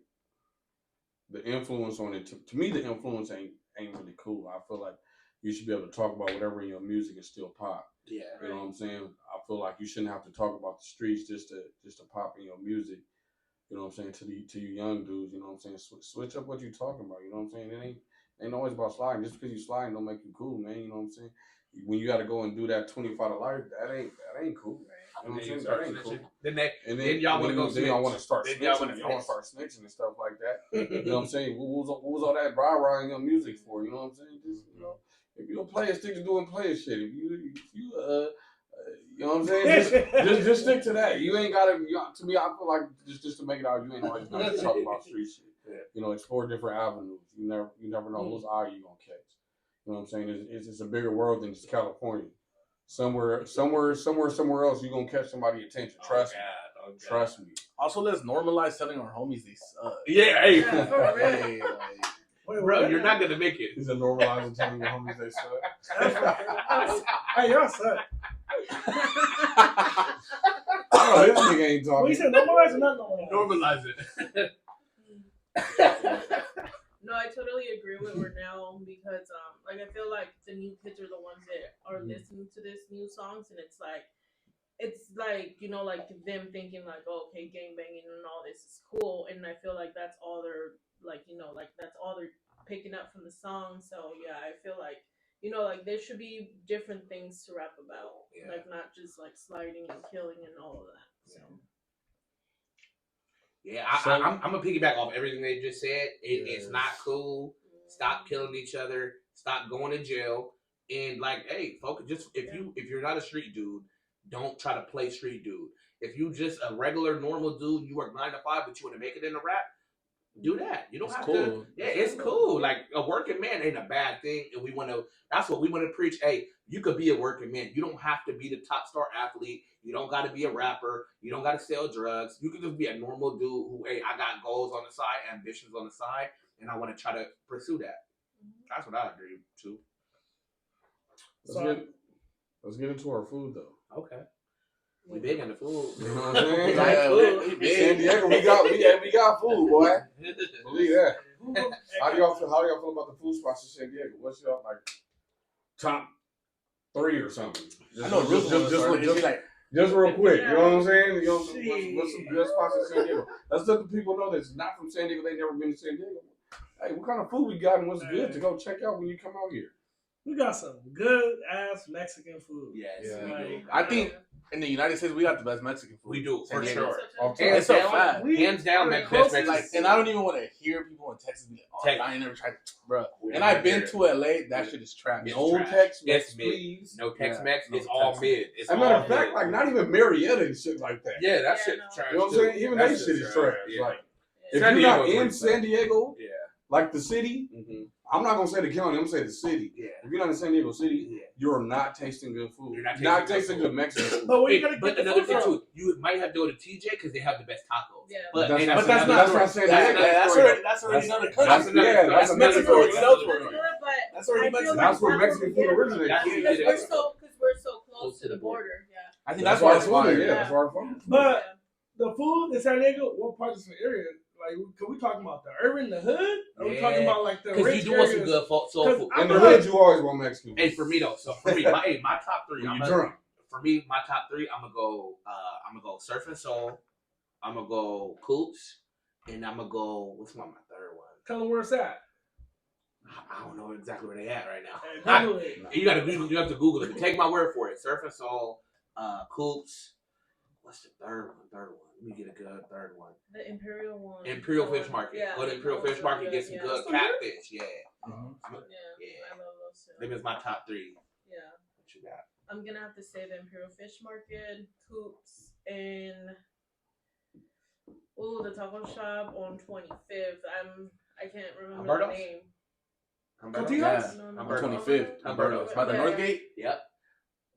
the influence on it, to me, the influence ain't really cool. I feel like you should be able to talk about whatever in your music and still pop. Yeah. You know what I'm saying? I feel like you shouldn't have to talk about the streets just to pop in your music. You know what I'm saying? To you young dudes, you know what I'm saying? Switch up what you talking about. You know what I'm saying? It ain't always about sliding. Just because you sliding don't make you cool, man. You know what I'm saying? When you got to go and do that 25 to life, that ain't cool. You know what I'm saying? That ain't cool. Then y'all want to go. Then y'all want to start snitching. Y'all want to start snitching and stuff like that. You know what I'm saying? What was all that rah-rah in your music for? You know what I'm saying? Just, you know, if you don't play it, stick to doing player shit. If you you know what I'm saying? Just stick to that. You ain't gotta. To me, I feel like just to make it out, you ain't always gotta talk about street shit. Yeah. You know, explore different avenues. You never know whose eye you gonna catch. You know what I'm saying? It's a bigger world than just California. Somewhere else, you gonna catch somebody's attention. Trust me. Trust me. Also, let's normalize telling our homies they suck. Yeah, hey. Bro, you're not gonna make it. He's a normalizing telling your homies they suck. Hey, y'all suck. Oh, this nigga ain't talking. Well, you said normalize or not normalize? Normalize it. No, I totally agree with Renell, because like I feel like the new kids are the ones that are listening to this new songs, and it's like you know, like them thinking like, oh, okay, gangbanging and all this is cool, and I feel like that's all they're like, you know, like that's all they're picking up from the song. So yeah, I feel like, you know, like there should be different things to rap about, like not just like sliding and killing and all of that. So. Yeah, I'm gonna piggyback off everything they just said. It's not cool. Stop killing each other. Stop going to jail. And like, hey, focus. Just if you're not a street dude, don't try to play street dude. If you just a regular normal dude, you work 9 to 5, but you want to make it in the rap, do that. You don't have to. Yeah, it's cool. Like a working man ain't a bad thing, and we want to. That's what we want to preach. Hey, you could be a working man. You don't have to be the top star athlete. You don't got to be a rapper. You don't got to sell drugs. You can just be a normal dude who, hey, I got goals on the side, ambitions on the side, and I want to try to pursue that. That's what I agree to. Let's get into our food though. Okay. We big into food. You know what I'm saying? Yeah, we San Diego, we got food, boy. Believe that. How do y'all feel about the food spots in San Diego? What's your like top 3 or something? I know just real quick. You know what I'm saying? You know what's some good spots in San Diego? Let's let the people know that's not from San Diego. They never been to San Diego. Hey, what kind of food we got and what's good to go check out when you come out here? We got some good ass Mexican food. Yes. Yeah. Like, I think in the United States we got the best Mexican food. We do, for sure. Hands down, hands down, best Mexican. Like, and I don't even want to hear people in Texas be like, "Oh, I ain't never tried," bro. And I've been to LA. That shit is trash. No Tex-Mex, mid. please. No Tex-Mex. It's all mid. As a matter of fact, like not even Marietta and shit like that. Yeah, that shit trash. You know what I'm saying? Even that shit is trash. Yeah. Like if you're not in San Diego, like the city, I'm not gonna say the county. I'm gonna say the city. Yeah. If you're not in San Diego City, you're not tasting good food. You're not tasting good Mexican food. But where you gonna get another the thing food too, you might have to go to TJ because they have the best tacos. Yeah. But that's not San Diego. That's already another country. That's Mexico another itself. That's already Mexico. That's where Mexican food originated. Because we're so close to the border. Yeah. I think that's why it's fun. Yeah, that's why it's fun. But the food in San Diego, what parts of the area? Like, can we talking about the urban, the hood? Or are we talking about like the rich because you do want some good soul food. In the hood, you always want Mexican food. Hey, for me though, so for me, my top 3. When you drunk. For me, my top 3, I'm gonna go Surf and Soul, I'm gonna go Coops, and I'm gonna go. What's my 3rd one? Tell them where it's at. I don't know exactly where they at right now. Hey, You have to Google it. But take my word for it. Surf and Soul, Coops. What's the 3rd one? Let me get a good 3rd one. The Imperial one. Imperial Fish Market. Yeah, Go to Imperial Fish Market, get some good catfish. Yeah. I love those too. Maybe it's my top 3. Yeah. What you got? I'm gonna have to say the Imperial Fish Market, Coops, and the taco shop on 25th. I can't remember the name. Cotijas? No, 25th. Humberto's. By the Northgate? Yep.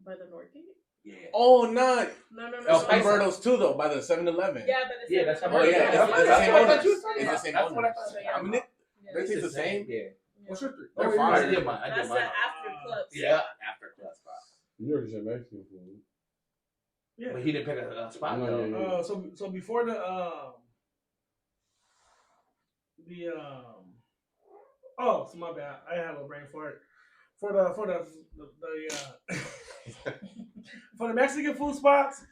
By the Northgate? Yeah. Oh, no. No. Humberto's too, though, by the 7-Eleven. Yeah, by the 7-Eleven. That's Humberto's. That's the same owners. It's the same owners. I mean, they taste the same. Yeah. What's your 3? They're fine. I did mine. That's the after club. Yeah, after club spot. You already said Mexican food. Yeah. But he didn't pick a spot though. So before the so my bad. I have a brain fart. For the for the Mexican food spots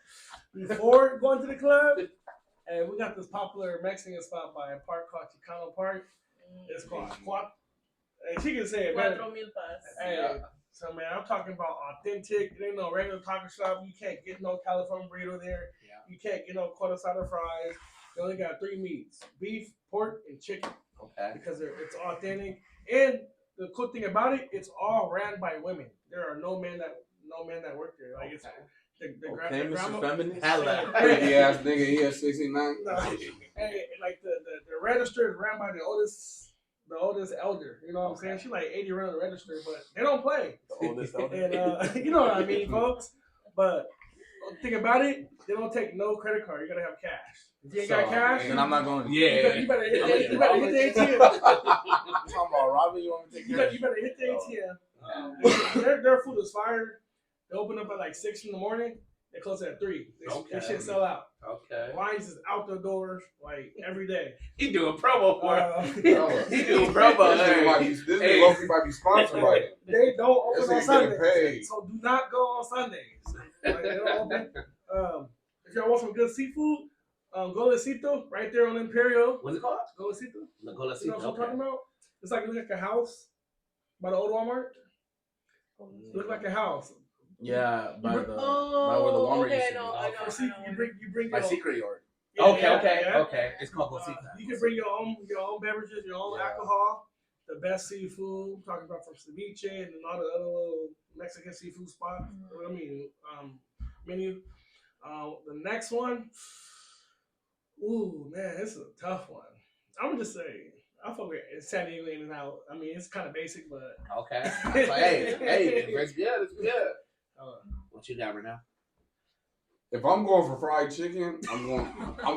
before going to the club, and we got this popular Mexican spot by a park called Chicano Park. It's called and she can say it better. Hey, so man, I'm talking about authentic. There ain't no regular taco shop. You can't get no California burrito there. Yeah. You can't get no quarter pounder fries. They only got 3 meats: beef, pork, and chicken. Okay. Because it's authentic, and the cool thing about it, it's all ran by women. There are no men that work there. Like it's the Mr. Feminist. Crazy ass nigga, he has 69. Hey, like the register is ran by the oldest elder. You know what I'm saying? She's like 80 around the register, but they don't play. The oldest elder. And you know what I mean, folks. But think about it, they don't take no credit card. You gotta have cash. If you ain't got cash, then I'm not going. Yeah. You better hit the ATM. You talking about Robin? You want me to take care of? You better hit the ATM. Their food is fire. They open up at like 6 in the morning. They close at 3. They shit sell out. Okay. Lines is out the doors like every day. He doing promo for it. He doing This promo. nigga Loki might be sponsored by it. They don't open on Sundays. Paid. So do not go on Sundays. Like, they don't open. If y'all want some good seafood, Golecito, right there on Imperial. What's it called? Golecito. The You know Golecito. what I'm talking about? It's like a house by the old Walmart. Look like a house. Yeah, by where the Walmart used to be. I know. You bring By your Secret Yard. Okay. It's called Golecito. You can bring your own beverages, your own alcohol, the best seafood. I'm talking about from ceviche and all the other little Mexican seafood spots. I mean, menu. The next one, ooh man, this is a tough one. I'm gonna just say I fuck with San Diego In and Out. I mean, it's kind of basic, but Okay. Hey, it's good. It's good. What you got right now? If I'm going for fried chicken, I'm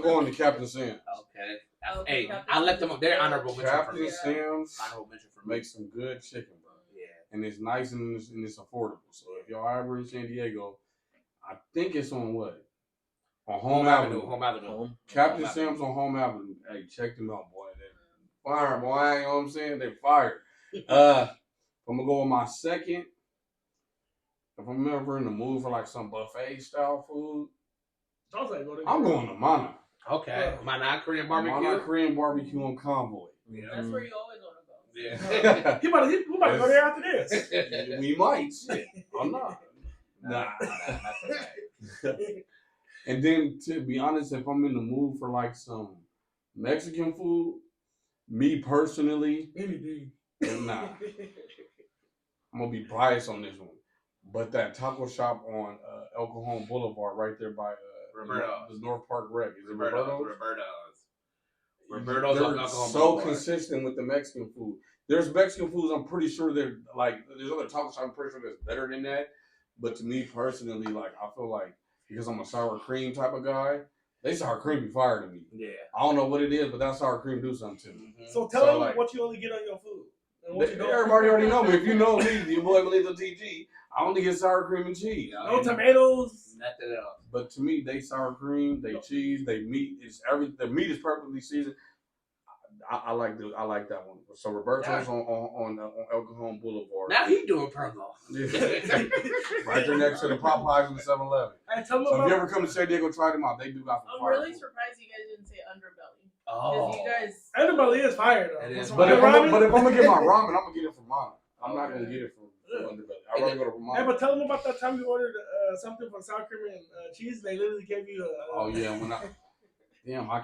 going to Captain Sam's. Okay. Hey, I let them. They're honorable mention for me. Captain Sam's Honorable mention for me. makes some good chicken, bro. Yeah. And it's nice and it's affordable. So if y'all ever in San Diego, I think it's on what? On Home Avenue. Home Avenue. Captain Sam's on Home Avenue. Hey, check them out, boy. They fire, boy. You know what I'm saying? They fire. I'm gonna go with my second. If I'm ever in the mood for like some buffet style food, I'm going to Mana. Okay. Mana Korean barbecue. Mana Korean barbecue on Convoy. Yeah. That's where you always want to go. Yeah. we might go there after this. We might. Shit. I'm not. Nah. And then, to be honest, if I'm in the mood for like some Mexican food, me personally, nah. I'm gonna be biased on this one. But that taco shop on El Cajon Boulevard, right there by the North Park Rec, is it Roberto's? Roberto's. They're so consistent with the Mexican food. There's Mexican foods, I'm pretty sure they're like, there's other taco shops I'm pretty sure that's better than that. But to me personally, like, I feel like because I'm a sour cream type of guy, they sour cream be fire to me. Yeah. I don't know what it is, but that sour cream do something to me. Mm-hmm. So tell them like, what you only get on your food. And what everybody already know me. If you know me, your boy Melito TG, I only get sour cream and cheese. No tomatoes. Nothing else. But to me, they sour cream, they cheese, they meat. The meat is perfectly seasoned. I like that one. So Roberto's on El Cajon Boulevard. Now he doing promo. Right there next to the Popeyes and the 7-Eleven. So if you ever come to San Diego, try them out. They do got some fire. I'm really surprised you guys didn't say Underbelly. Oh. You guys. Underbelly is fire though. It is. But if I'm gonna get my ramen, I'm gonna get it from Mana. I'm not gonna get it from Underbelly. I'd rather go to Mana. Hey, but tell them about that time you ordered something from sour cream and cheese. They literally gave you I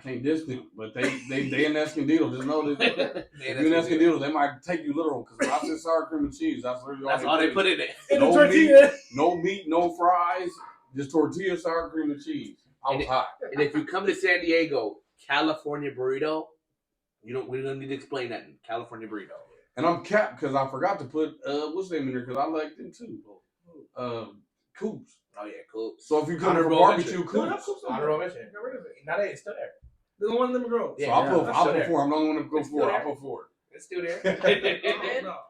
can't diss them, but they in Escondido. Just know that if you're in Escondido, they might take you literal. Because when I said sour cream and cheese, that's all they put in it. No meat, no meat, no fries, just tortilla, sour cream and cheese. I was hot. And if you come to San Diego, California burrito, we don't need to explain that. California burrito. And I'm capped because I forgot to put what's the name in there because I like them too. Coops. Oh yeah, Coops. So if you come for barbecue, Coops. Honorable mention. Got rid of it. Not it's still there. There's one in Lemon Grove. Yeah, so I'll put 4. I'm the only one to go for it. I'll put 4. It's still there.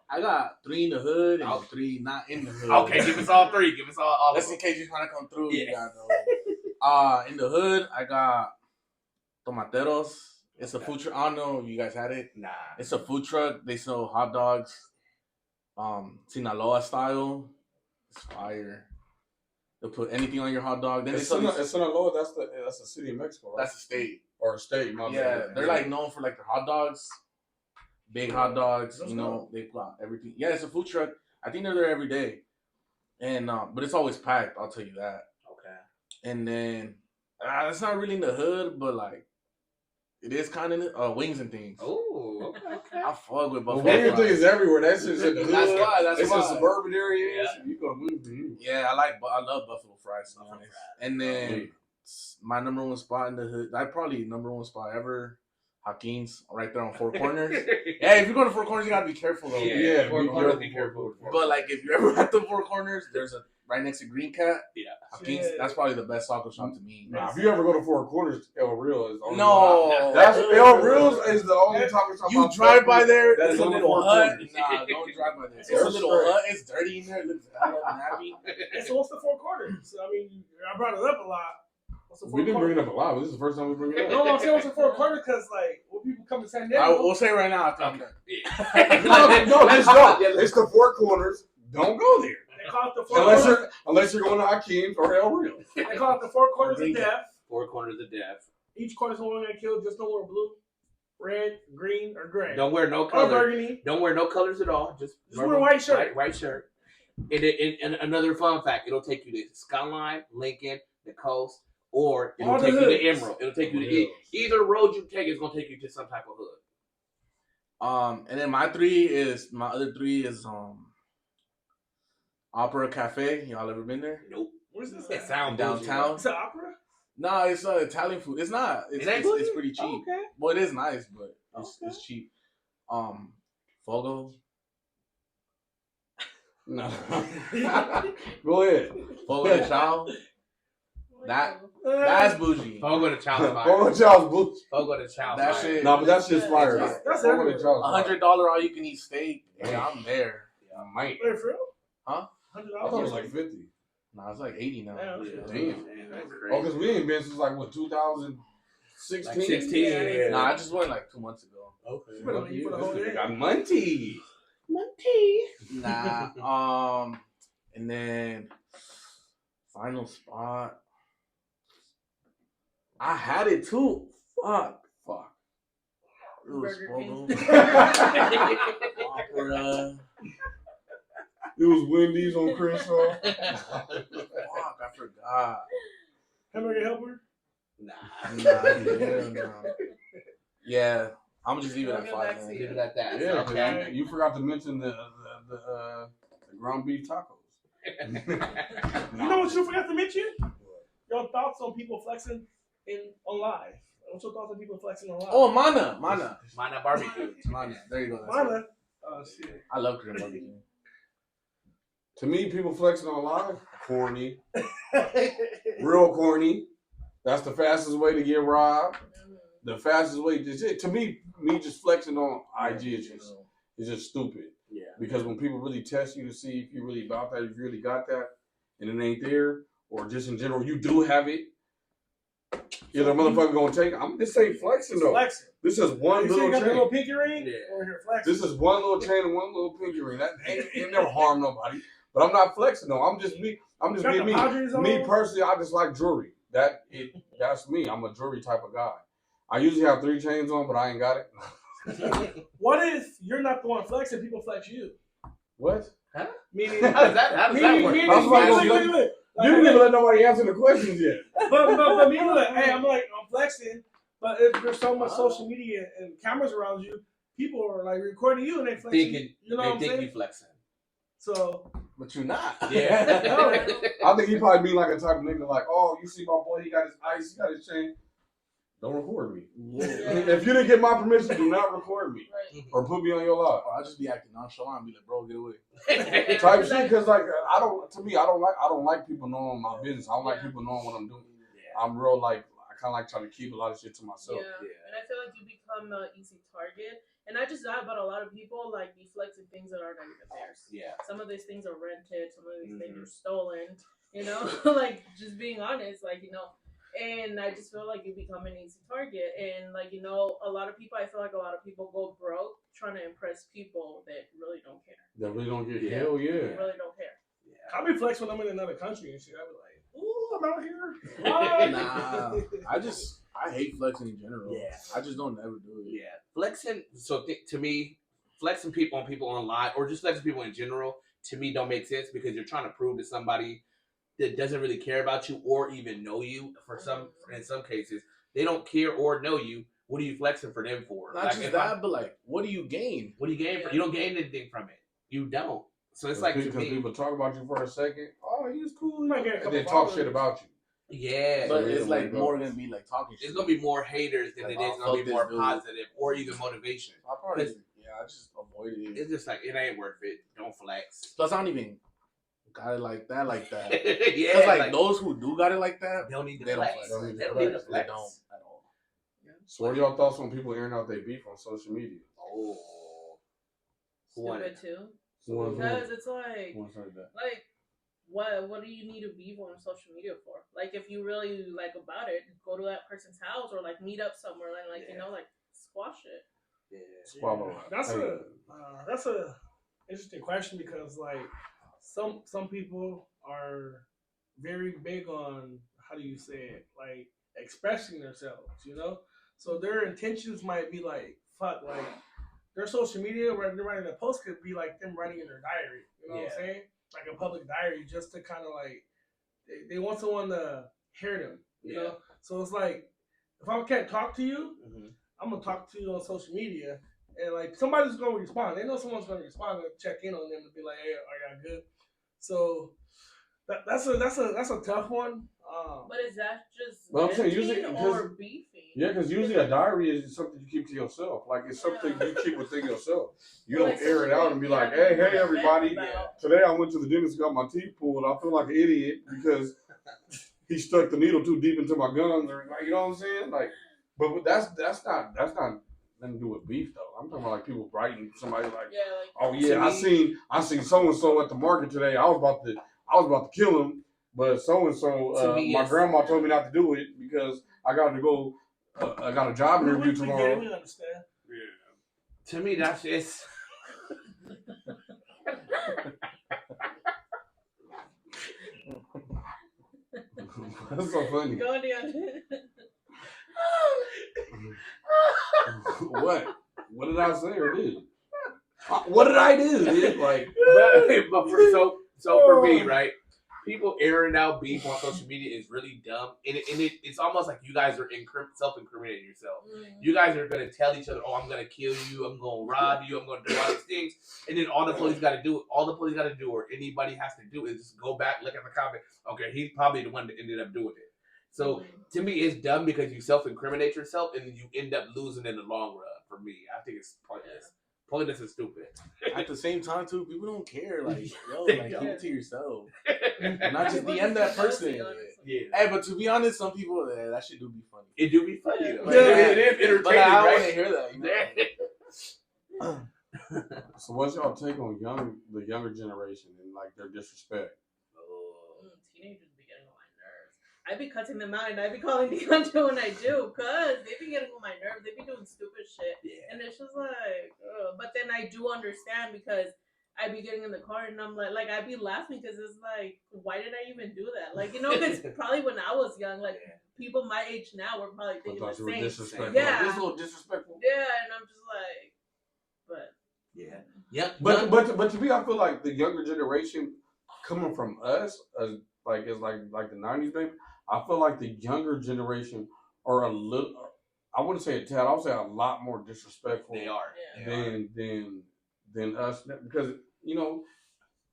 I got 3 in the hood and 3 not in the hood. Okay, give us all 3. Give us all. Just in case you're trying to come through. Yeah. You gotta know. In the hood, I got Tomateros. It's a food truck. I don't know if you guys had it. Nah. It's a food truck. They sell hot dogs. Sinaloa style. It's fire. They'll put anything on your hot dog. Then Sinaloa, that's the city of Mexico, right? That's a state. Or a state, they're like known for like their hot dogs. Big hot dogs. They got everything. Yeah, it's a food truck. I think they're there every day. And but it's always packed, I'll tell you that. Okay. And then it's not really in the hood, but like it is kind of wings and things. Oh, okay. I fuck with buffalo. Wings and things everywhere. That's just in the hood. That's why. It's in suburban areas. Yeah. You go wings and things. Yeah, I love buffalo fries. And then my number 1 spot in the hood, probably number 1 spot ever. Hakeem's right there on Four Corners. Yeah, if you're going to Four Corners, you gotta be careful though. Yeah, Four Corners, be careful. But like, if you're ever at the Four Corners, there's a right next to Green Cat. Yeah, Hakeem's. That's probably the best taco shop to me. Nah, if you ever go to Four Corners, El Real is the only that's El Real is the only taco shop. You drive by there, it's a little hut. Nah, don't drive by there. It's a little hut. It's dirty in there. It looks unhappy. And so what's the Four Corners? I mean, I brought it up a lot. We didn't bring it up a lot, but this is the first time we bring it up. No, I'm saying what's the Four Corners because, like, when people come to San Diego. We'll say right now after I'm done. No, just go. It's the Four Corners. Don't go there. They call it the Four Corners. Unless you're going to Hakeem's or El Real. They call it the Four Corners of Death. 4 corners of death. Each corner someone got killed. Just don't wear blue, red, green, or gray. Don't wear no color. Or burgundy. Don't wear no colors at all. Just wear a white shirt. White shirt. And another fun fact, it'll take you to Skyline, Lincoln, the Coast, or it'll take you to Emerald. It'll take you to either road you take is gonna take you to some type of hood. And then my other three is Opera Cafe. Y'all ever been there? Nope. Where's this? It sound downtown. It's an opera. No, it's Italian food. It's not. It's pretty cheap. Oh, okay. Well, it is nice, but it's cheap. Fogo. No. Go ahead. Fogo de Chao. That's bougie. Fogo de Chao. Fogo de Chao's bougie. Fogo de Chao. That shit. No, but that's just fire. That's Fogo de Chao's fire. $100 all you can eat steak. Yeah, I'm there. Yeah, man. Wait, for real? Huh? I thought it was like 50. Nah, it's like 80 now. Yeah, Damn. Oh, because we ain't been since like what 2016. Like 16. Yeah. Nah, I just went like 2 months ago. Okay. You put a whole day. Got Monty. Nah. And then final spot. I had it too. Fuck. It was Burger King. Opera. It was Wendy's on Crenshaw. Fuck, I forgot. Hamburger helper. Nah. Yeah, I'm gonna just leave it at Go 5. back to Man. you. Leave it at that. Yeah, Okay. you forgot to mention the ground beef tacos. You know what you forgot to mention? Your thoughts on people flexing on live. What's your thoughts on people flexing on live? Oh, Mana. Mana barbecue. Mana. There you go. Mana. Oh shit. I love Korean barbecue. To me, people flexing on live, corny, real corny. That's the fastest way to get robbed. The fastest way to me just flexing on IG is just stupid. Yeah. Because when people really test you to see if you really about that, if you really got that, and it ain't there, or just in general, you do have it. Is a motherfucker gonna take it? This ain't flexing though. Flexing. This is one You little got the chain. little pinky ring? Yeah. Over here flexing. This is one little chain and one little pinky ring. That ain't never harm nobody. But I'm not flexing though. I'm just me. I'm just Got being the me. Padres on? Me personally, I just like jewelry. That's me. I'm a jewelry type of guy. I usually have 3 chains on, but I ain't got it. What if you're not the one flexing? People flex you. What? Meaning, How does that work? I was like, you didn't even let nobody answer the questions yet. But me like, hey, I'm flexing, but if there's so much social media and cameras around you, people are like recording you and they flexing. You know what I'm think saying? you flexing. So, But you're not. Yeah. I think he probably be like a type of nigga like, oh, you see my boy, he got his ice, he got his chain. Don't record me. Yeah. If you didn't get my permission, do not record me. Right. Or put me on your live. Or I'll just be acting nonchalant and be like, bro, get away. Type shit, because like I don't like people knowing my business. I don't like people knowing what I'm doing. I'm real like I kind of like try to keep a lot of shit to myself. Yeah. And I feel like you become an easy target. And not just that, but a lot of people like be flexing things that are not even theirs. Yeah. Some of these things are rented. Some of these things are stolen. You know, like just being honest, like And I just feel like you become an easy target. And like a lot of people, I feel like a lot of people go broke trying to impress people that really don't care. That really don't get hell yeah. They really don't care. I be flex when I'm in another country and shit. I be like, ooh, I'm out here. Nah, I hate flexing in general. Yeah. I just don't ever do it. Yeah, flexing. So to me, flexing people on people online, or just flexing people in general, to me don't make sense because you're trying to prove to somebody that doesn't really care about you or even know you. In some cases, they don't care or know you. What are you flexing for them for? Not just that, but like, what do you gain? What do you gain? You don't gain anything from it. You don't. So it's like because people talk about you for a second. Oh, he's cool. You might get a And then couple talk shit about you. Yeah, But So it's like really more goes. gonna be like talking shit. it's gonna be more haters than Like, it is oh, gonna fuck be more this dude. positive or even motivation. I probably, I just avoided it. It's just like it ain't worth it. Don't flex. Plus, I don't even got it like that. Yeah, Because like those who do got it like that, they don't need to they don't flex. flex. Don't need to They don't need to flex. they flex. don't at all. So what are y'all thoughts on people airing out their beef on social media? Oh, who won Stupid it? too. Who Because it's like, wants to say that? what do you need to beef on social media for? Like, if you really like about it, go to that person's house or like meet up somewhere and like like squash it. Yeah. Swallow it. That's a interesting question because like some people are very big on, how do you say it, like expressing themselves, so their intentions might be like fuck, like their social media where they're writing a post could be like them writing in their diary, what I'm saying, like a public diary, just to kind of like they want someone to hear them, you know. So it's like if I can't talk to you, I'm gonna talk to you on social media, and like somebody's gonna respond. They know someone's gonna respond and check in on them and be like, "Hey, are y'all good?" So That's a tough one. But is that just Well, I'm saying usually or beefing? Yeah, because usually a diary is something you keep to yourself. Like it's something you keep within yourself. You don't air it out and be like, hey, everybody. Today I went to the dentist and got my teeth pulled. I feel like an idiot because he stuck the needle too deep into my gums, or like, you know what I'm saying? Like, but that's not nothing to do with beef though. I'm talking about like people writing somebody like, oh yeah, I seen so and so at the market today. I was about to kill him, but so and so my grandma told me not to do it because I got to go. I got a job interview tomorrow. We understand. Yeah. To me, that's just. That's so funny. Go on. What? What did I say or did? What did I do? Dude? Like, so for me, right? People airing out beef on social media is really dumb, and it's almost like you guys are self-incriminating yourself. You guys are gonna tell each other, "Oh, I'm gonna kill you. I'm gonna rob you. I'm gonna do all these things," and then all the police got to do, or anybody has to do, is just go back, look at the comment. Okay, he's probably the one that ended up doing it. So to me, it's dumb because you self-incriminate yourself, and you end up losing in the long run. For me, I think it's pointless. Pointless and stupid. At the same time, too, people don't care. Like, yo, like keep it to yourself. Not just DM that person. Yeah. Hey, but to be honest, some people that shit do be funny. It do be funny. Yeah. It is entertaining, But I right? want to hear that. You know? So what's y'all take on the younger generation and like their disrespect? Teenagers be getting on my nerves. I be cutting them out and I be calling DeAndre when I do, cause they be getting on my nerves. They be doing stupid shit, and it's just like, ugh. But then I do understand because I be getting in the car and I'm like I be laughing because it's like, why did I even do that? Like, you know, because probably when I was young, like people my age now were probably thinking the same. Disrespectful. Yeah, This a little disrespectful. Yeah, and I'm just like, but yeah. But to me, I feel like the younger generation coming from us, like it's like the '90s, baby. I feel like the younger generation are a little. I wouldn't say a tad. I would say a lot more disrespectful. They are than us because you know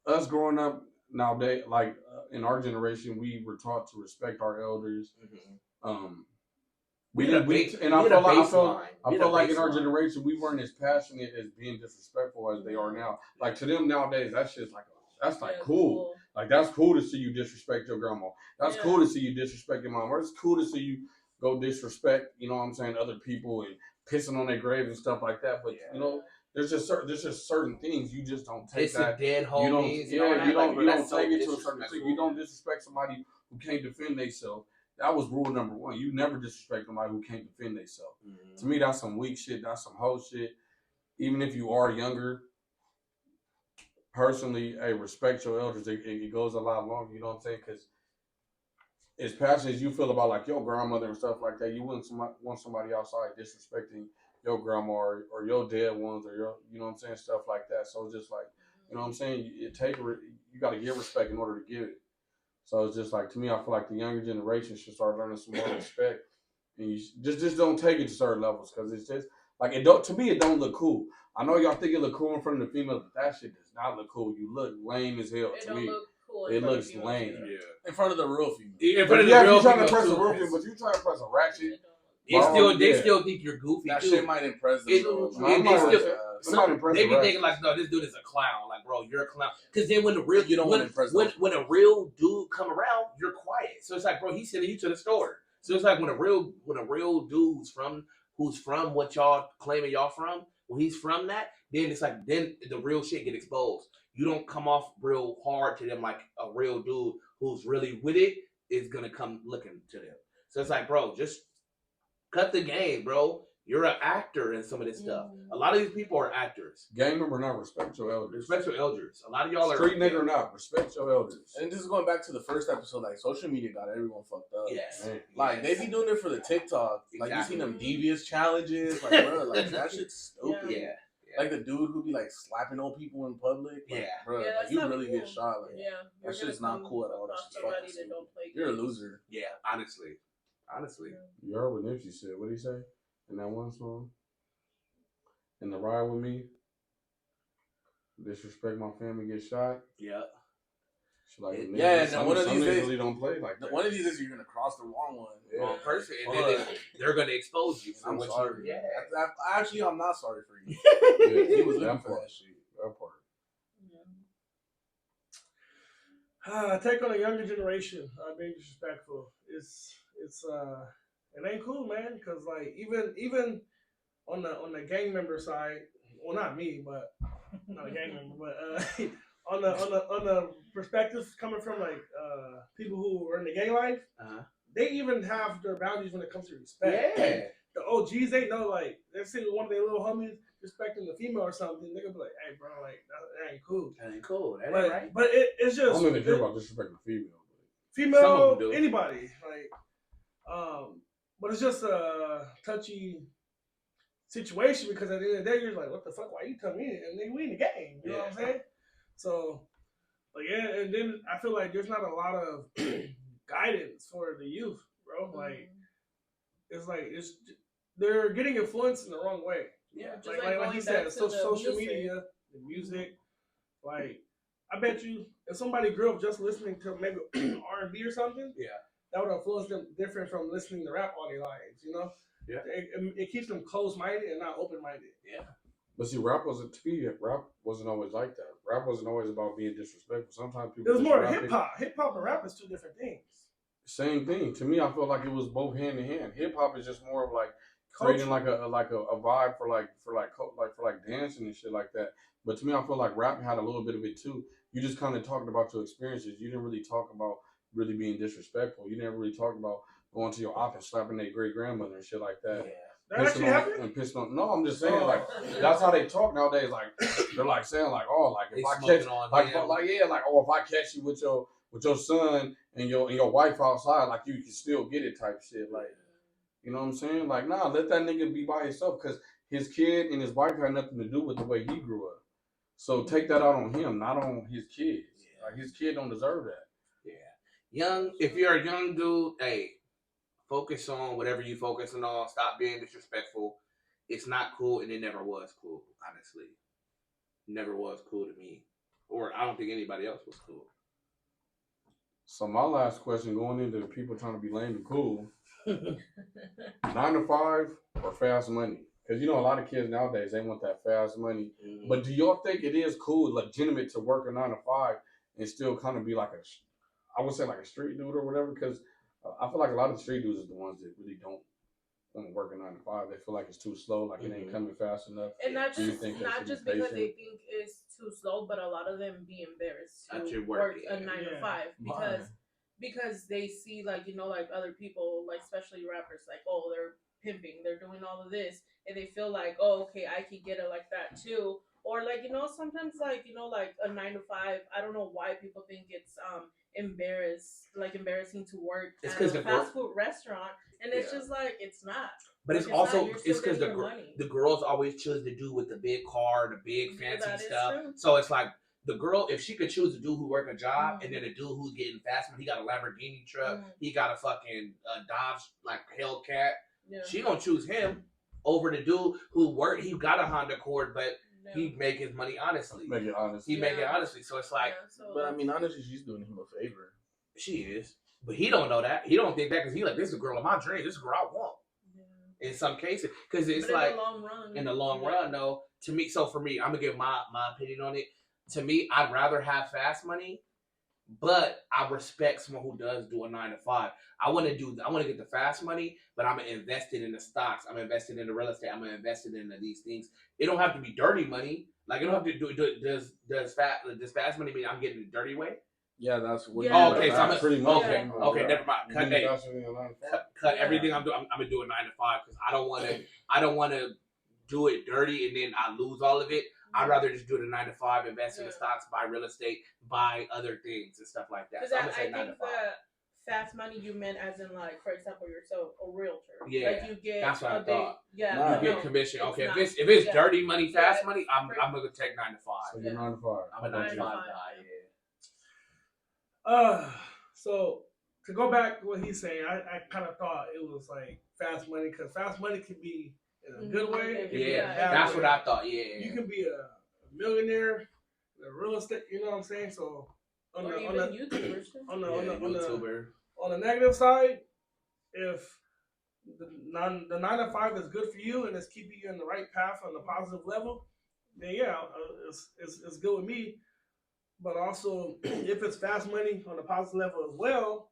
us growing up nowadays, like in our generation, we were taught to respect our elders. Mm-hmm. I feel like in our generation we weren't as passionate as being disrespectful as they are now. Like to them nowadays, that's just like cool. Like that's cool to see you disrespect your grandma. That's cool to see you disrespect your mom. Or it's cool to see you go disrespect, you know what I'm saying, other people and pissing on their graves and stuff like that. But you know, there's just certain things you just don't take. It's that. Dead homies. You don't take it to a certain thing. You don't disrespect somebody who can't defend themselves. That was rule number one. You never disrespect somebody who can't defend themselves. Mm-hmm. To me, that's some weak shit. That's some hoe shit. Even if you are younger, personally, hey, respect your elders. It goes a lot longer. You know what I'm saying? Because as passionate as you feel about like your grandmother and stuff like that, you wouldn't want somebody outside disrespecting your grandma or your dead ones or your, you know what I'm saying, stuff like that. So it's just like, you know what I'm saying? You got to give respect in order to give it. So it's just like, to me, I feel like the younger generation should start learning some more respect, and you just don't take it to certain levels because it's just like it don't. To me, it don't look cool. I know y'all think it look cool in front of the female, but that shit does not look cool. You look lame as hell to me. Look cool it looks lame. Yeah. In front of the real female. Yeah, in front of the real female. You're trying to press a real female, but you trying to press a ratchet. They still think you're goofy. That too. Shit might impress them. They be thinking like, no, this dude is a clown. Like, bro, you're a clown. Because then when the real when a real dude come around, you're quiet. So it's like, bro, he's sending you to the store. So it's like when a real dude who's from what y'all claiming y'all from, when he's from that, then it's like then the real shit get exposed. You don't come off real hard to them like a real dude who's really with it is gonna come looking to them. So it's like, bro, just cut the game, bro. You're an actor in some of this stuff. A lot of these people are actors. Gang member not, respect your elders. Respect your elders. A lot of y'all Street nigga not, respect your elders. And just going back to the first episode, like social media got everyone fucked up. Yes. Like they be doing it for the TikTok. Like you seen them devious challenges. Like bro, like that shit's stupid. Yeah. Like the dude who be like slapping on people in public. Like, bro, like you really get shot. Like that shit's not cool at all. That's fucking stupid. You're a loser. Yeah, honestly. You heard what Nipsey said. What did he say in that one song? In the ride with me, disrespect my family, get shot. Yeah. Like, yeah, some, and one of these days really don't play like that. One of these days you're gonna cross the wrong one, wrong person, and then they're gonna expose you. I'm what sorry. You, Actually, I'm not sorry for you. He was looking for that shit. That part. Take on a younger generation being disrespectful. It ain't cool, man. Because like even on the gang member side, well, not me, but not a gang member, but on the perspective coming from like people who are in the gang life, they even have their boundaries when it comes to respect. Yeah. The OGs, they know, like, they're seeing one of their little homies respecting the female or something, they're gonna be like, hey, bro, like, that ain't cool. That ain't cool. That but, ain't right. But it's just. I don't even care about disrespecting female. Female, anybody. Like, but it's just a touchy situation because at the end of the day, you're like, what the fuck? Why you tell me? And then we in the game. You know what I'm saying? So, but yeah, and then I feel like there's not a lot of guidance for the youth, bro. Like, they're getting influenced in the wrong way. Yeah, just like he said, social media, the music. Like, I bet you if somebody grew up just listening to maybe R&B or something, that would influence them different from listening to rap all their lives. You know, it keeps them closed-minded and not open-minded. Yeah. But see, rap wasn't always like that. Rap wasn't always about being disrespectful. Sometimes people. It was more hip hop. Hip hop and rap is two different things. Same thing. To me, I feel like it was both hand in hand. Hip hop is just more of like creating like a vibe for dancing and shit like that. But to me, I feel like rap had a little bit of it too. You just kind of talked about your experiences. You didn't really talk about really being disrespectful. You never really talked about going to your op and slapping their great grandmother and shit like that. Yeah. That actually happened? And pissing on. No, I'm just saying like that's how they talk nowadays. Like they're like saying like, oh, like if I catch if I catch you with your son and your wife outside, like you can still get it type shit. Like, you know what I'm saying? Like, nah, let that nigga be by himself because his kid and his wife had nothing to do with the way he grew up. So take that out on him, not on his kids. Yeah. Like his kid don't deserve that. Yeah. If you're a young dude, hey, focus on whatever you focusing on. Stop being disrespectful. It's not cool, and it never was cool, honestly. Never was cool to me. Or I don't think anybody else was cool. So my last question, going into people trying to be lame and cool, 9 to 5 or fast money? Because you know a lot of kids nowadays, they want that fast money. Mm-hmm. But do y'all think it is cool, legitimate to work a 9 to 5 and still kind of be like I would say like a street dude or whatever? Because I feel like a lot of the street dudes is the ones that really don't want to work a 9 to 5. They feel like it's too slow, like it ain't coming fast enough. And not just because they think it's too slow, but a lot of them be embarrassed to work a 9 to 5 because they see like other people, like especially rappers, like, oh, they're pimping, they're doing all of this, and they feel like, oh, okay, I could get it like that too. Or like sometimes like like a 9 to 5. I don't know why people think it's embarrassing to work at a fast food restaurant, and it's just like it's not. But it's because the girls always choose to do with the big car, the big fancy stuff. True. So it's like the girl, if she could choose a dude who work a job, and then a dude who's getting fast money, he got a Lamborghini truck, he got a fucking Dodge like Hellcat. Yeah. She gonna choose him over the dude who work. He got a Honda Accord, but he make his money honestly. Make it honestly. He make it honestly. So it's like, but I mean, honestly, she's doing him a favor. She is, but he don't know that. He don't think that because he like, this is a girl of my dream. This is a girl I want. In some cases, because it's like in the long run, though. To me, so for me, I'm gonna give my opinion on it. To me, I'd rather have fast money, but I respect someone who does do a 9 to 5. I want to get the fast money, but I'm invested in the stocks. I'm invested in the real estate. I'm invested in these things. It don't have to be dirty money. Like, it don't have to do. Does fast money mean I'm getting the dirty way? Yeah, that's what. Yeah. Oh, okay, so I'm pretty much. Okay, never mind. Cut everything I'm doing. I'm gonna do a 9 to 5 because I don't want to do it dirty and then I lose all of it. I'd rather just do it a 9 to 5, invest in the stocks, buy real estate, buy other things and stuff like that. So I'm gonna say 9 to 5. Fast money you meant as in like, for example, yourself a realtor. Yeah, like you get that's what I thought. Yeah, you get commission. Okay, if it's dirty money, fast money, I'm gonna take 9 to 5. So you're 9 to 5. I'm a 9 to 5 guy. So to go back to what he's saying, I kind of thought it was like fast money because fast money can be in a good way. That's what I thought. Yeah, you can be a millionaire, in real estate. You know what I'm saying? So on or the even YouTubers. on the YouTuber. on the negative side, if the 9 to 5 is good for you and it's keeping you in the right path on the positive level, then yeah, it's good with me. But also, if it's fast money on the positive level as well,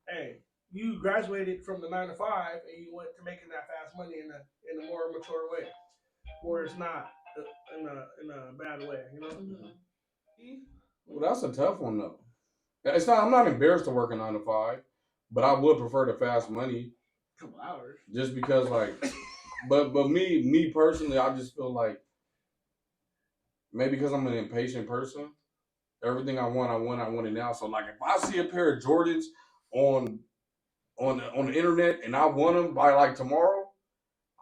hey, you graduated from the 9 to 5 and you went to making that fast money in a more mature way, where it's not in a bad way, you know. Mm-hmm. Well, that's a tough one though. It's not. I'm not embarrassed to work a 9 to 5, but I would prefer the fast money. Couple hours. Just because, like, but me personally, I just feel like maybe because I'm an impatient person. Everything I want it now. So like, if I see a pair of Jordans on the internet and I want them by like tomorrow,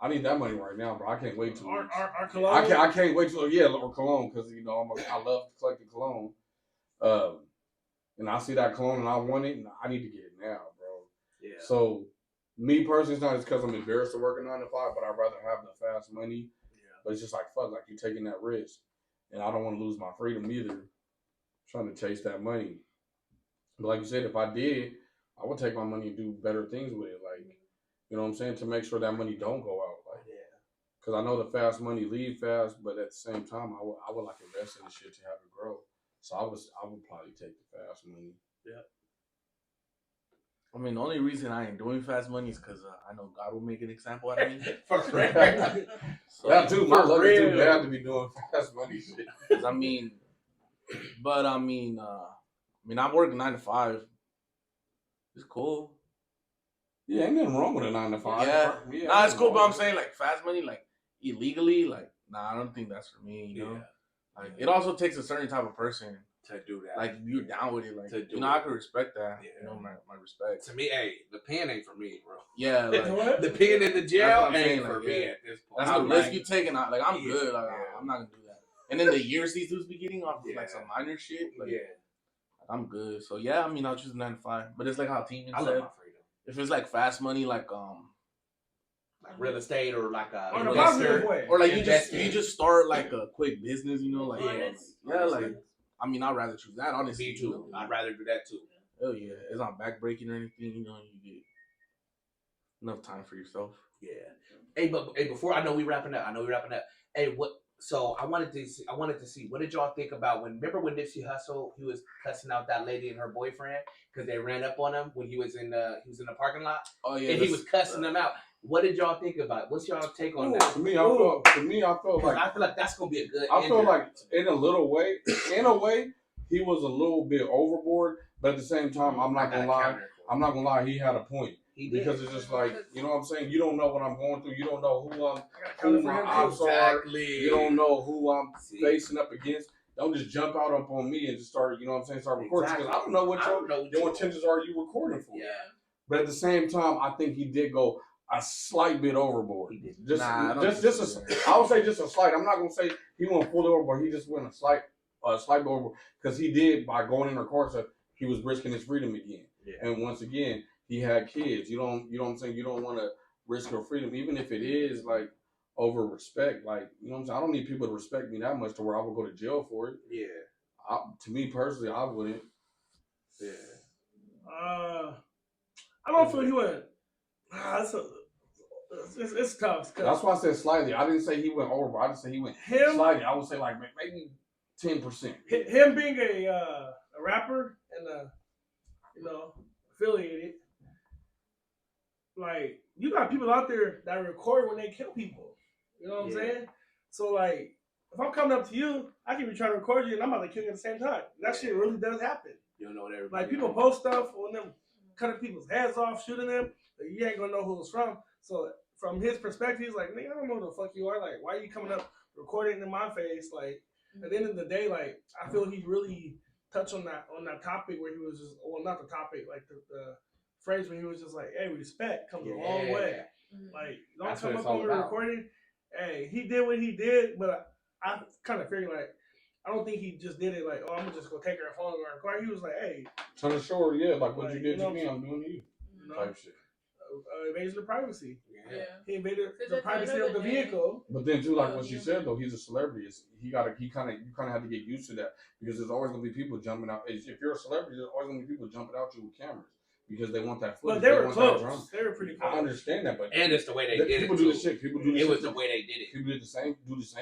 I need that money right now, bro. I can't wait 2 weeks. Our cologne. I can't wait till or cologne because I love collecting cologne. And I see that cologne and I want it, and I need to get it now, bro. Yeah. So me personally, it's not just because I'm embarrassed to work a 9 to 5, but I'd rather have the fast money. Yeah. But it's just like fuck, like you taking that risk, and I don't want to lose my freedom either. Trying to chase that money. But like you said, if I did, I would take my money and do better things with it. Like, you know what I'm saying? To make sure that money don't go out. Like, Yeah. Because I know the fast money leave fast, but at the same time, I would like invest in the shit to have it grow. So I would probably take the fast money. Yeah. I mean, the only reason I ain't doing fast money is because I know God will make an example out of me. For real. So, That too, my luck is too bad to be doing fast money shit. I mean, but I mean, I'm working 9 to 5. It's cool. Yeah, ain't nothing wrong with a 9 to 5. Yeah, yeah, it's cool. But I'm saying like fast money, like illegally, like I don't think that's for me. You know, like it also takes a certain type of person to do that. Like you're down with it, like to do I could respect that. Yeah. You know, my respect. To me, hey, the pen ain't for me, bro. Yeah, like the pen in the jail ain't saying, for like, me yeah. at this point. That's the risk you taking. Like I'm good. Like yeah. I'm not gonna do that. And then the years these dudes be getting off of like some minor shit. Like, I'm good. So yeah, I mean I'll choose 9 to 5. But it's like how Team I said. love my freedom. If it's like fast money, like real estate or like a on a positive way, or like you just start like a quick business, you know, like like I mean I'd rather choose that honestly. Me too. I'd rather do that too. Oh yeah, it's not backbreaking or anything, you know. You get enough time for yourself. Yeah. Hey, but before I know we wrapping up. Hey, what? So I wanted to see what did y'all think about remember when Nipsey Hussle he was cussing out that lady and her boyfriend because they ran up on him when he was in the parking lot. Oh yeah, and he was cussing them out. What did y'all think about it? What's y'all take on that? To me, I feel like that's gonna be a good. I feel like in a way, he was a little bit overboard, but at the same time, I'm not gonna lie, he had a point. Because it's just like, you know what I'm saying? You don't know what I'm going through. You don't know who my ops are. You don't know who I'm facing up against. Don't just jump out up on me and just start, you know what I'm saying, start recording. Because I don't know what your intentions are you recording for. Yeah. But at the same time, I think he did go a slight bit overboard. I would say just a slight. I'm not gonna say he went fully overboard. He just went a slight bit overboard because he did by going in the court. So he was risking his freedom again. Yeah. And once again, he had kids. You know what I'm saying? You don't want to risk your freedom, even if it is like over respect. Like, you know what I'm saying? I don't need people to respect me that much to where I would go to jail for it. Yeah. To me personally, I wouldn't. Yeah. I don't feel he went. It's tough. That's why I said slightly. I didn't say he went overboard. I just said he went slightly. I would say like maybe 10%. Him being a rapper and affiliated, like you got people out there that record when they kill people. You know what I'm saying? So like, if I'm coming up to you, I can be trying to record you and I'm about to kill you at the same time. That shit really does happen. You don't know what everybody. Like people post stuff on them, cutting people's heads off, shooting them. But you ain't gonna know who it's from. So from his perspective, he's like, nigga, I don't know who the fuck you are. Like, why are you coming up recording in my face? Like, at the end of the day, like, I feel he really touched on that topic where he was just, well, not the topic, like the phrase where he was just like, hey, respect comes a long way. Like, don't come up on me recording. Hey, he did what he did, but I kind of figured like, I don't think he just did it like, oh, I'm gonna just go take her phone and record. He was like, hey, turn the shore, yeah, like what you did to me, I'm doing to you. You know? Type shit. invasion of privacy. Yeah. He invaded Because the at the privacy end of of the the day- vehicle. But then too, like what she said though, he's a celebrity. You kind of have to get used to that because there's always gonna be people jumping out. If you're a celebrity, there's always gonna be people jumping out you with cameras because they want that footage. But they were want close. that drama. They were pretty close. I understand that, but And it's the way they did people it. do too. the shit. People do the It shit. was the way they did it. People do the same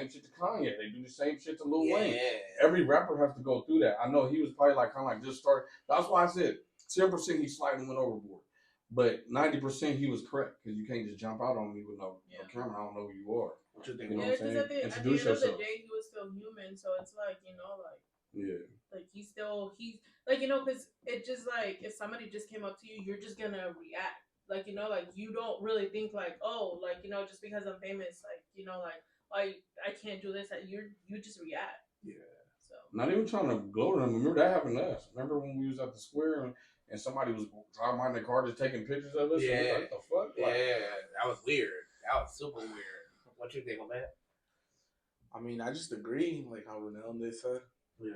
shit to Kanye. They do the same shit to Lil Yeah. Wayne. Every rapper has to go through that. I know he was probably like kind of like just started. That's why I said 10% he slightly went overboard, but 90% he was correct because you can't just jump out on me with no camera. I don't know who you are. What you think? You know Yeah, what I'm because saying? at the end Introduce of yourself. the day, he was still human. So it's like, Yeah. like he's because it just like if somebody just came up to you, you're just gonna react. Like like you don't really think like, oh, like just because I'm famous, like I can't do this. You just react. Yeah. So Not even trying to gloat on them. Remember that happened to us. Remember when we was at the square and somebody was driving by in the car just taking pictures of us? Yeah. What the fuck? Like, Yeah, that was weird. That was super weird. What you think on that? I mean, I just agree, like how Renell said. yeah.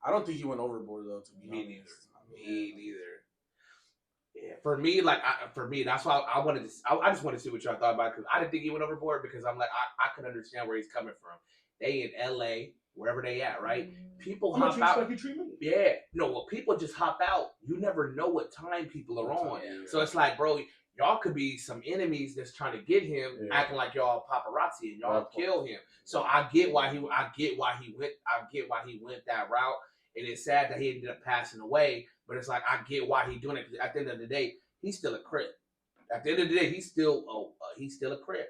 I don't think he went overboard though. To be Me honest. neither. Me neither. Yeah, for me, that's why I wanted to. I just wanted to see what y'all thought about it because I didn't think he went overboard because I'm like I could understand where he's coming from. They in L.A. wherever they at, right? People I'm gonna hop treat you out. like you treat me. Yeah, no, well, people just hop out. You never know what time people are on. Yeah. So it's like, bro, y'all could be some enemies that's trying to get him, acting like y'all paparazzi and y'all kill him. So I get why he went that route. And it's sad that he ended up passing away, but it's like I get why he's doing it because at the end of the day, he's still a crip. At the end of the day, he's still a crip,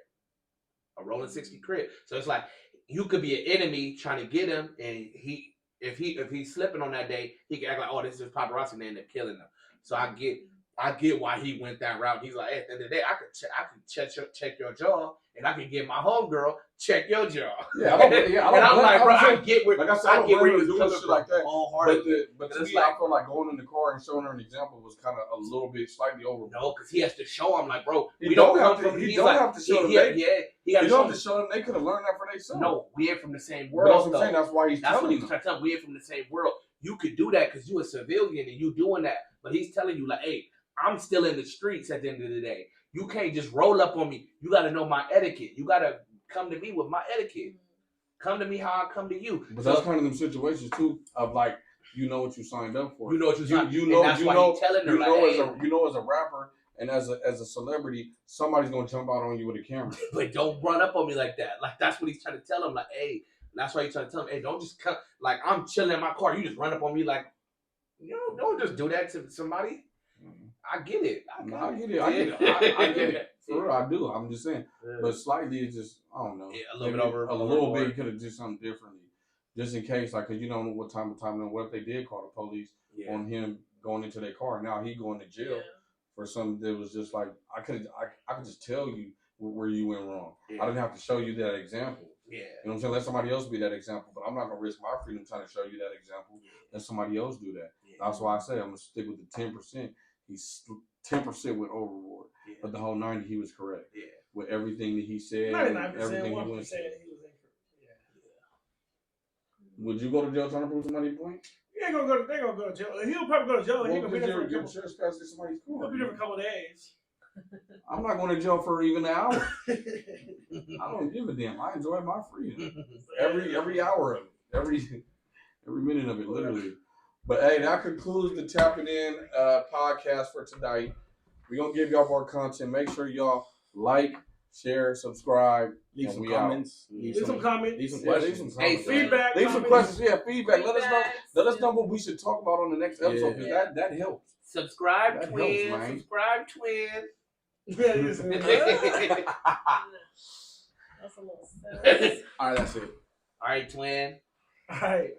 a rolling 60 crip. So it's like you could be an enemy trying to get him, and if he's slipping on that day, he can act like, oh, this is paparazzi, and they end up killing him. So I get why he went that route. He's like, hey, at the end of the day, I could check your jaw, and I can get my homegirl check your jaw. Yeah, I'm like, bro, I get where like I said, I get where he he was doing coming shit from. like that. But to It's me, like, I feel like going in the car and showing her an example was kind of a little bit slightly overboard. no, because he has to show him, like, bro, He we don't don't have come to- from. he He's don't like, have to show them. he got to show them. show them they could have learned that for themselves. No, we ain't from the same But world. that's what I'm saying. That's why he's That's what telling he's them. trying to tell him. We ain't from the same world. You could do that because you a civilian and you doing that. But he's telling you, like, hey, I'm still in the streets at the end of the day. You can't just roll up on me. You got to know my etiquette. You got to come to me with my etiquette. Come to me how I come to you. But that's kind of them situations too of like you know what you signed up for. You know what you signed. You know. That's You why know. he's telling her, You like, know hey, as a rapper and as a celebrity, somebody's gonna jump out on you with a camera. but don't run up on me like that. Like that's what he's trying to tell him. Like, hey, that's why he's trying to tell him, hey, don't just come. Like I'm chilling in my car. You just run up on me like, don't just do that to somebody. I get it. I get it. For real, I do. I'm just saying. Yeah. But slightly, it's just, I don't know. Yeah, a little bit over. A little bit, you could have did something differently. Just in case, like, because you don't know what time and what if they did call the police on him going into their car. Now he going to jail for something that was just like, I could just tell you where you went wrong. I didn't have to show you that example. Yeah. You know what I'm saying? Let somebody else be that example. But I'm not going to risk my freedom trying to show you that example. Let somebody else do that. Yeah. That's why I say I'm going to stick with the 10%. He's 10% went overboard. Yeah. But the whole 90, he was correct. Yeah. With everything that he said. 99%, everything 1% he went he was incorrect. Yeah. Would you go to jail trying to prove somebody's point? He ain't gonna go to jail. He'll probably go to jail. He'll be there for a couple. Somebody's cool. He'll be there for a couple of days. I'm not going to jail for even an hour. I don't give a damn. I enjoy my freedom. Every hour of it. Every minute of it, literally. But hey, that concludes the Tapp'n In podcast for tonight. We're going to give y'all more content. Make sure y'all like, share, subscribe. Leave some comments. Leave some comments. Leave some questions. Hey, feedback. Leave some questions. Yeah, feedback. Let us know what we should talk about on the next episode because that helps. Subscribe, that twin. Helps, subscribe, twin. Yeah, That's a little sad. All right, that's it. All right, twin. All right.